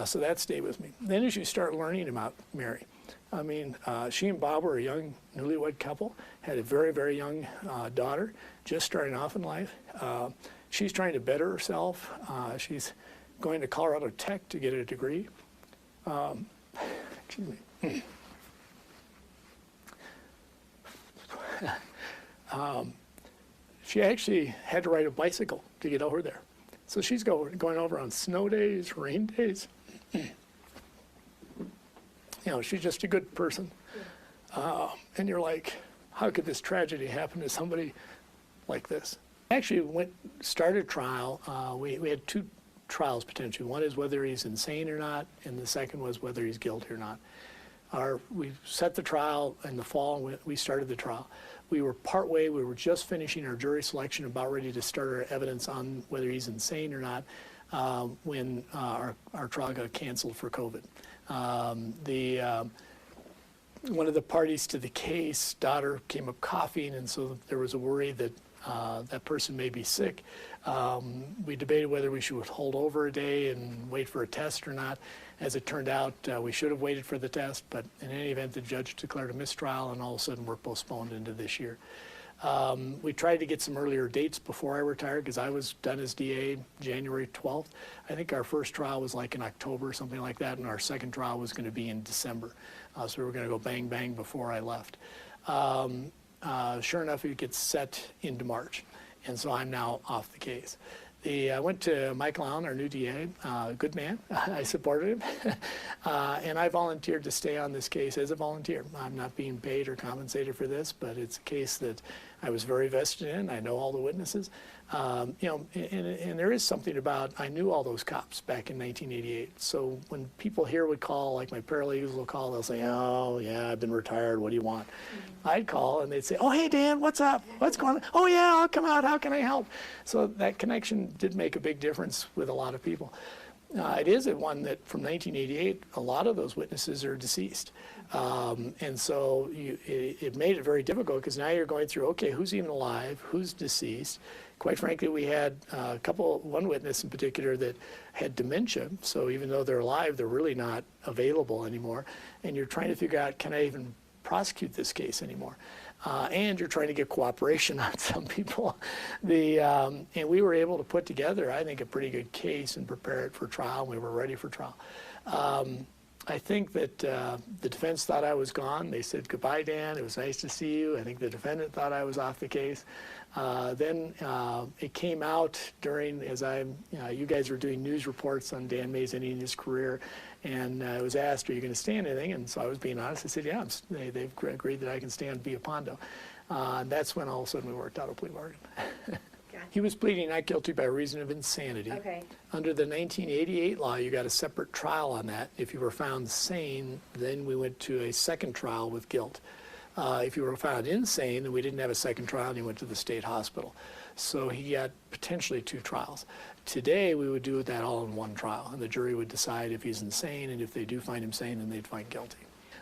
So that stayed with me. Then as you start learning about Mary, I mean, she and Bob were a young newlywed couple, had a very, very young daughter, just starting off in life. She's trying to better herself. She's going to Colorado Tech to get a degree. Excuse me. She actually had to ride a bicycle to get over there. So she's going over on snow days, rain days. She's just a good person. And you're like, how could this tragedy happen to somebody like this? Actually started trial. We had two trials potentially. One is whether he's insane or not, and the second was whether he's guilty or not. We set the trial in the fall, and we started the trial. We were partway, we were just finishing our jury selection, about ready to start our evidence on whether he's insane or not, when our trial got canceled for COVID. One of the parties to the case, daughter, came up coughing, and so there was a worry that that person may be sick. We debated whether we should hold over a day and wait for a test or not. As it turned out, we should have waited for the test, but in any event, the judge declared a mistrial, and all of a sudden we're postponed into this year. We tried to get some earlier dates before I retired, because I was done as DA January 12th. I think our first trial was like in October, something like that, and our second trial was going to be in December. So we were going to go bang, bang before I left. Sure enough, it gets set into March, and so I'm now off the case. I went to Michael Allen, our new DA, good man. I supported him, and I volunteered to stay on this case as a volunteer. I'm not being paid or compensated for this, but it's a case that I was very vested in. I know all the witnesses. And there is something about, I knew all those cops back in 1988. So when people here would call, like my paralegals will call, they'll say, oh, yeah, I've been retired. What do you want? Mm-hmm. I'd call, and they'd say, oh, hey, Dan, what's up? What's going on? Oh, yeah, I'll come out. How can I help? So that connection did make a big difference with a lot of people. It is one that from 1988, a lot of those witnesses are deceased. And so it made it very difficult, because now you're going through, okay, who's even alive, who's deceased? Quite frankly, we had one witness in particular that had dementia, so even though they're alive, they're really not available anymore. And you're trying to figure out, can I even prosecute this case anymore? And you're trying to get cooperation on some people. And we were able to put together, I think, a pretty good case and prepare it for trial. We were ready for trial. I think that the defense thought I was gone. They said, goodbye, Dan. It was nice to see you. I think the defendant thought I was off the case. Then it came out during, you guys were doing news reports on Dan Mays ending his career, and I was asked, are you going to stand anything? And so I was being honest. I said, yeah, they've agreed that I can stand via Pondo. And that's when all of a sudden we worked out a plea bargain. He was pleading not guilty by reason of insanity. Okay. Under the 1988 law, you got a separate trial on that. If you were found sane, then we went to a second trial with guilt. If you were found insane, then we didn't have a second trial, and he went to the state hospital. So he got potentially two trials. Today, we would do that all in one trial, and the jury would decide if he's insane, and if they do find him sane, then they'd find guilty.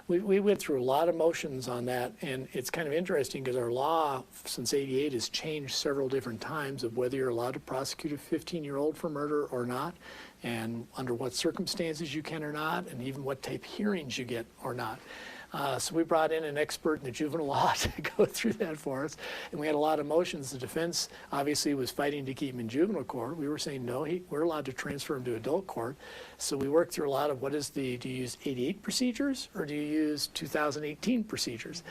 We went through a lot of motions on that, and it's kind of interesting because our law since '88 has changed several different times of whether you're allowed to prosecute a 15-year-old for murder or not, and under what circumstances you can or not, and even what type hearings you get or not. So we brought in an expert in the juvenile law to go through that for us, and we had a lot of motions. The defense obviously was fighting to keep him in juvenile court. We were saying, no, we're allowed to transfer him to adult court. So we worked through a lot of do you use '88 procedures, or do you use 2018 procedures?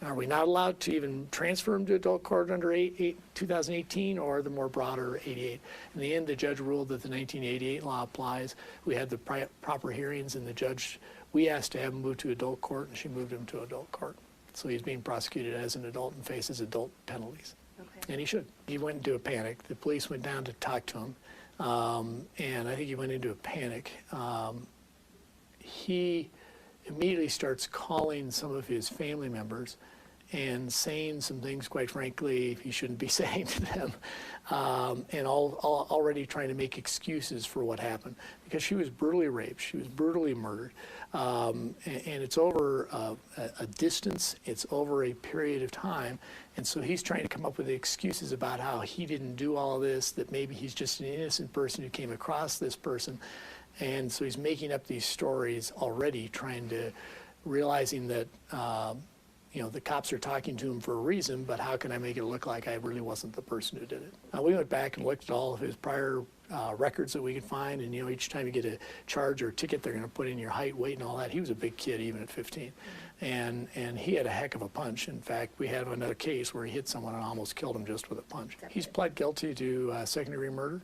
Are we not allowed to even transfer him to adult court under 2018 or the more broader '88? In the end, the judge ruled that the 1988 law applies. We had the proper hearings, and the judge, we asked to have him moved to adult court, and she moved him to adult court. So he's being prosecuted as an adult and faces adult penalties. Okay. And he should. He went into a panic. The police went down to talk to him, and I think he went into a panic. He immediately starts calling some of his family members and saying some things, quite frankly, he shouldn't be saying to them, and already trying to make excuses for what happened, because she was brutally raped, she was brutally murdered, and it's over a distance, it's over a period of time, and so he's trying to come up with excuses about how he didn't do all of this, that maybe he's just an innocent person who came across this person, and so he's making up these stories already, realizing that the cops are talking to him for a reason, but how can I make it look like I really wasn't the person who did it? We went back and looked at all of his prior records that we could find, and each time you get a charge or a ticket, they're going to put in your height, weight, and all that. He was a big kid even at 15, and he had a heck of a punch. In fact, we had another case where he hit someone and almost killed him just with a punch. He's pled guilty to second-degree murder.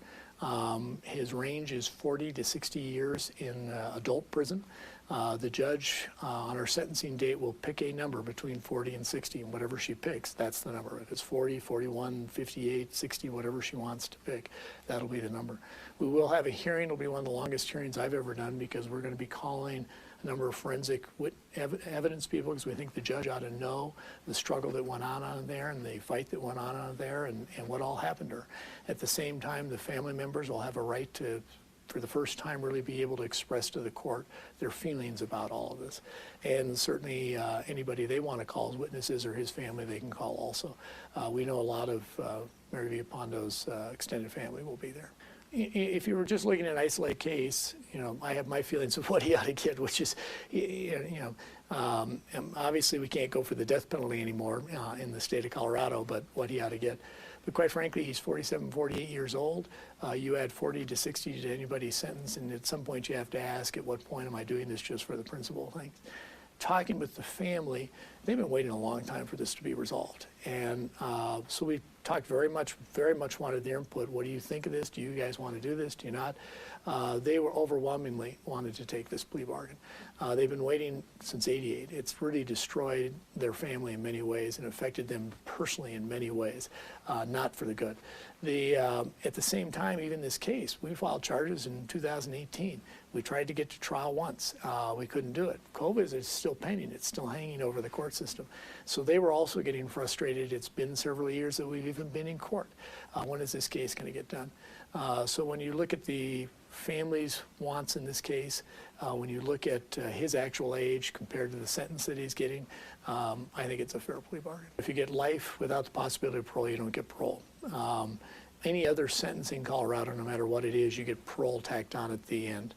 His range is 40 to 60 years in adult prison. The judge on our sentencing date will pick a number between 40 and 60, and whatever she picks, that's the number. If it's 40, 41, 58, 60, whatever she wants to pick, that'll be the number. We will have a hearing. It'll be one of the longest hearings I've ever done, because we're going to be calling a number of forensic evidence people, because we think the judge ought to know the struggle that went on there and the fight that went on there and what all happened to her. At the same time, the family members will have a right to, for the first time, really be able to express to the court their feelings about all of this. And certainly anybody they want to call as witnesses or his family, they can call also. We know a lot of Mary Villalpando's extended family will be there. If you were just looking at an isolated case, I have my feelings of what he ought to get, which is, obviously we can't go for the death penalty anymore in the state of Colorado, but what he ought to get. But quite frankly, he's 47, 48 years old. You add 40 to 60 to anybody's sentence, and at some point you have to ask, at what point am I doing this just for the principal thing? Talking with the family, they've been waiting a long time for this to be resolved. And so we talked very much wanted their input. What do you think of this? Do you guys want to do this? Do you not? They were overwhelmingly wanted to take this plea bargain. They've been waiting since '88. It's really destroyed their family in many ways and affected them personally in many ways, not for the good. At the same time, even this case, we filed charges in 2018. We tried to get to trial once. We couldn't do it. COVID is still pending. It's still hanging over the court system. So they were also getting frustrated. It's been several years that we've even been in court. When is this case going to get done? So when you look at the family's wants in this case, when you look at his actual age compared to the sentence that he's getting, I think it's a fair plea bargain. If you get life without the possibility of parole, you don't get parole. Any other sentence in Colorado, no matter what it is, you get parole tacked on at the end.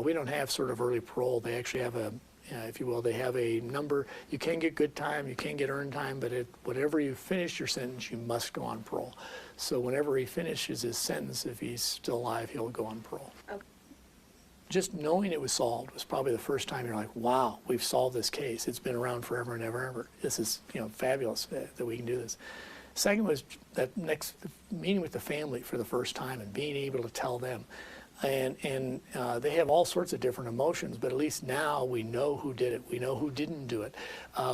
We don't have sort of early parole. They actually have a, if you will, they have a number. You can get good time, you can get earned time, but whatever you finish your sentence, you must go on parole. So whenever he finishes his sentence, if he's still alive, he'll go on parole. Okay. Just knowing it was solved was probably the first time you're like, wow, we've solved this case. It's been around forever and ever and ever. This is, fabulous that we can do this. Second was that next meeting with the family for the first time and being able to tell them. And they have all sorts of different emotions, but at least now we know who did it. We know who didn't do it.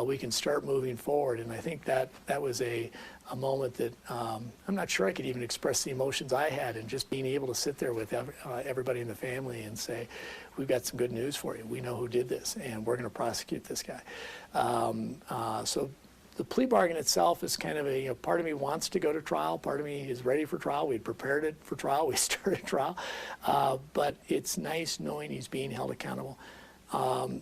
We can start moving forward. And I think that was a moment that I'm not sure I could even express the emotions I had, and just being able to sit there with everybody in the family and say, we've got some good news for you. We know who did this, and we're going to prosecute this guy. So the plea bargain itself is kind of a, part of me wants to go to trial. Part of me is ready for trial. We prepared it for trial. We started trial. But it's nice knowing he's being held accountable.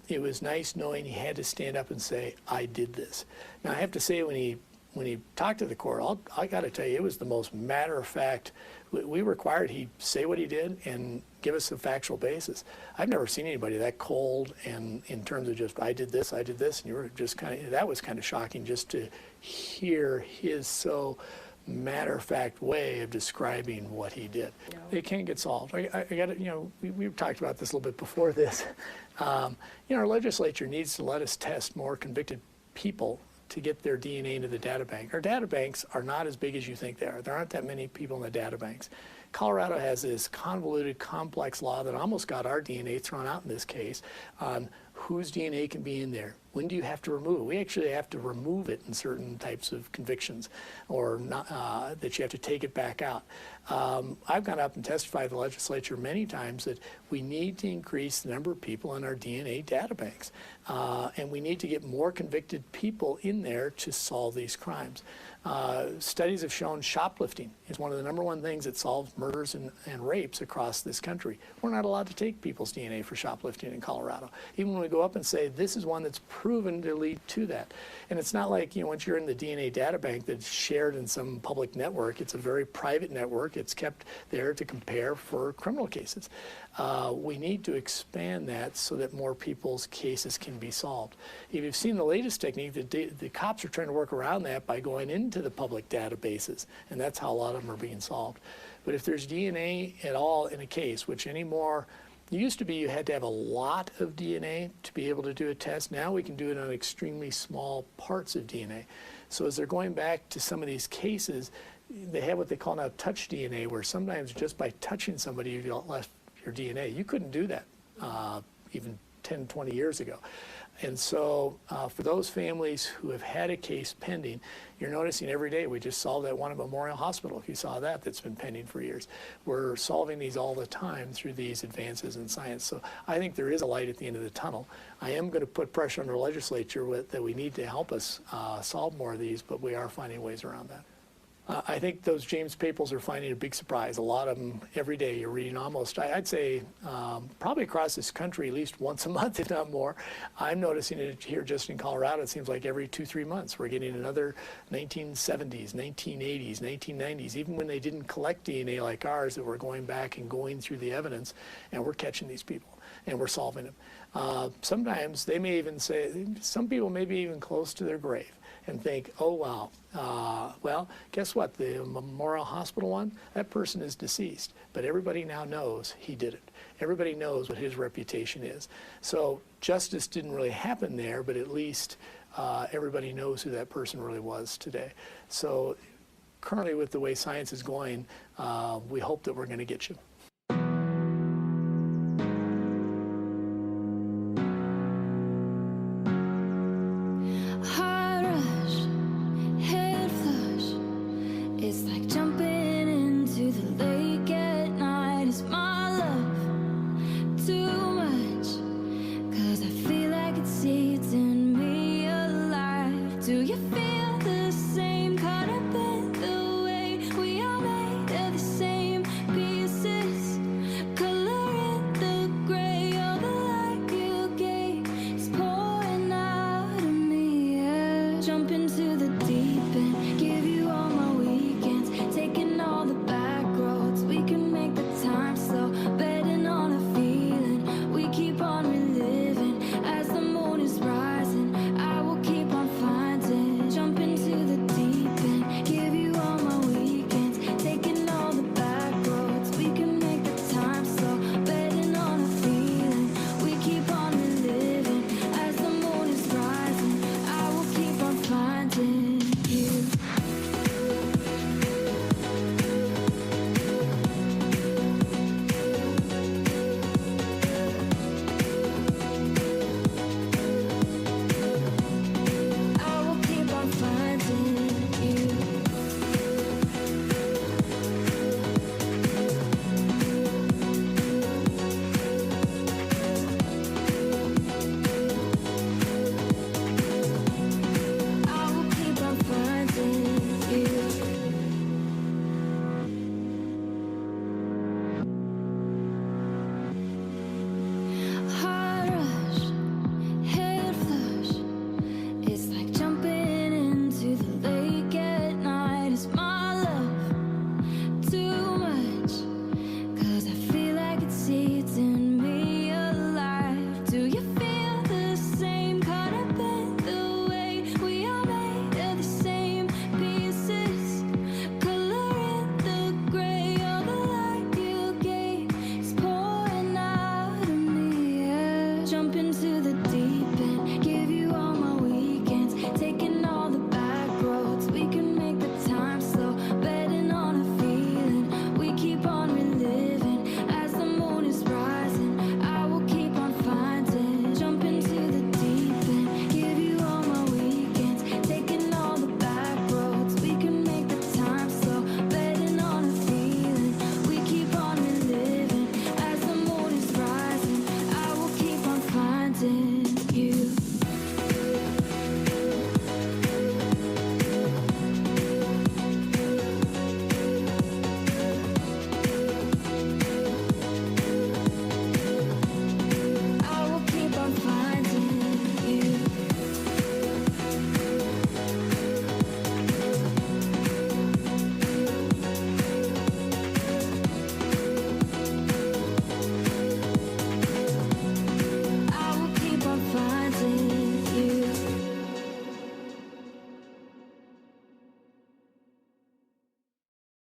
It was nice knowing he had to stand up and say, I did this. Now, I have to say, when he talked to the court, I got to tell you, it was the most matter-of-fact. We required he say what he did and give us a factual basis. I've never seen anybody that cold, and in terms of just, I did this, and you were just that was kind of shocking just to hear his so matter-of-fact way of describing what he did. No. It can't get solved. I got to, we've talked about this a little bit before this. Our legislature needs to let us test more convicted people to get their DNA into the data bank. Our data banks are not as big as you think they are. There aren't that many people in the data banks. Colorado has this convoluted, complex law that almost got our DNA thrown out in this case on whose DNA can be in there. When do you have to remove it? We actually have to remove it in certain types of convictions, or not, that you have to take it back out. I've gone up and testified to the legislature many times that we need to increase the number of people in our DNA databanks, and we need to get more convicted people in there to solve these crimes. Studies have shown shoplifting is one of the #1 things that solves murders and rapes across this country. We're not allowed to take people's DNA for shoplifting in Colorado, even when we go up and say this is one that's proven to lead to that. And it's not like, once you're in the DNA data bank that's shared in some public network. It's a very private network. It's kept there to compare for criminal cases. We need to expand that so that more people's cases can be solved. If you've seen the latest technique, the cops are trying to work around that by going into the public databases, and that's how a lot of them are being solved. But if there's DNA at all in a case, which anymore, it used to be you had to have a lot of DNA to be able to do a test. Now we can do it on extremely small parts of DNA. So as they're going back to some of these cases, they have what they call now touch DNA, where sometimes just by touching somebody you left your DNA. You couldn't do that even 10, 20 years ago. And so for those families who have had a case pending, you're noticing every day, we just solved that one at Memorial Hospital, if you saw that, that's been pending for years. We're solving these all the time through these advances in science. So I think there is a light at the end of the tunnel. I am going to put pressure on the legislature that we need to help us solve more of these, but we are finding ways around that. I think those James Paples are finding a big surprise. A lot of them every day you're reading almost, I'd say probably across this country at least once a month, if not more. I'm noticing it here just in Colorado. It seems like every 2-3 months we're getting another 1970s, 1980s, 1990s, even when they didn't collect DNA like ours, that we're going back and going through the evidence, and we're catching these people and we're solving them. Sometimes they may even say, some people may be even close to their grave and think, oh, wow, well, guess what? The Memorial Hospital one, that person is deceased, but everybody now knows he did it. Everybody knows what his reputation is. So justice didn't really happen there, but at least everybody knows who that person really was today. So currently with the way science is going, we hope that we're going to get you. Heart rush, head flush. It's like jumping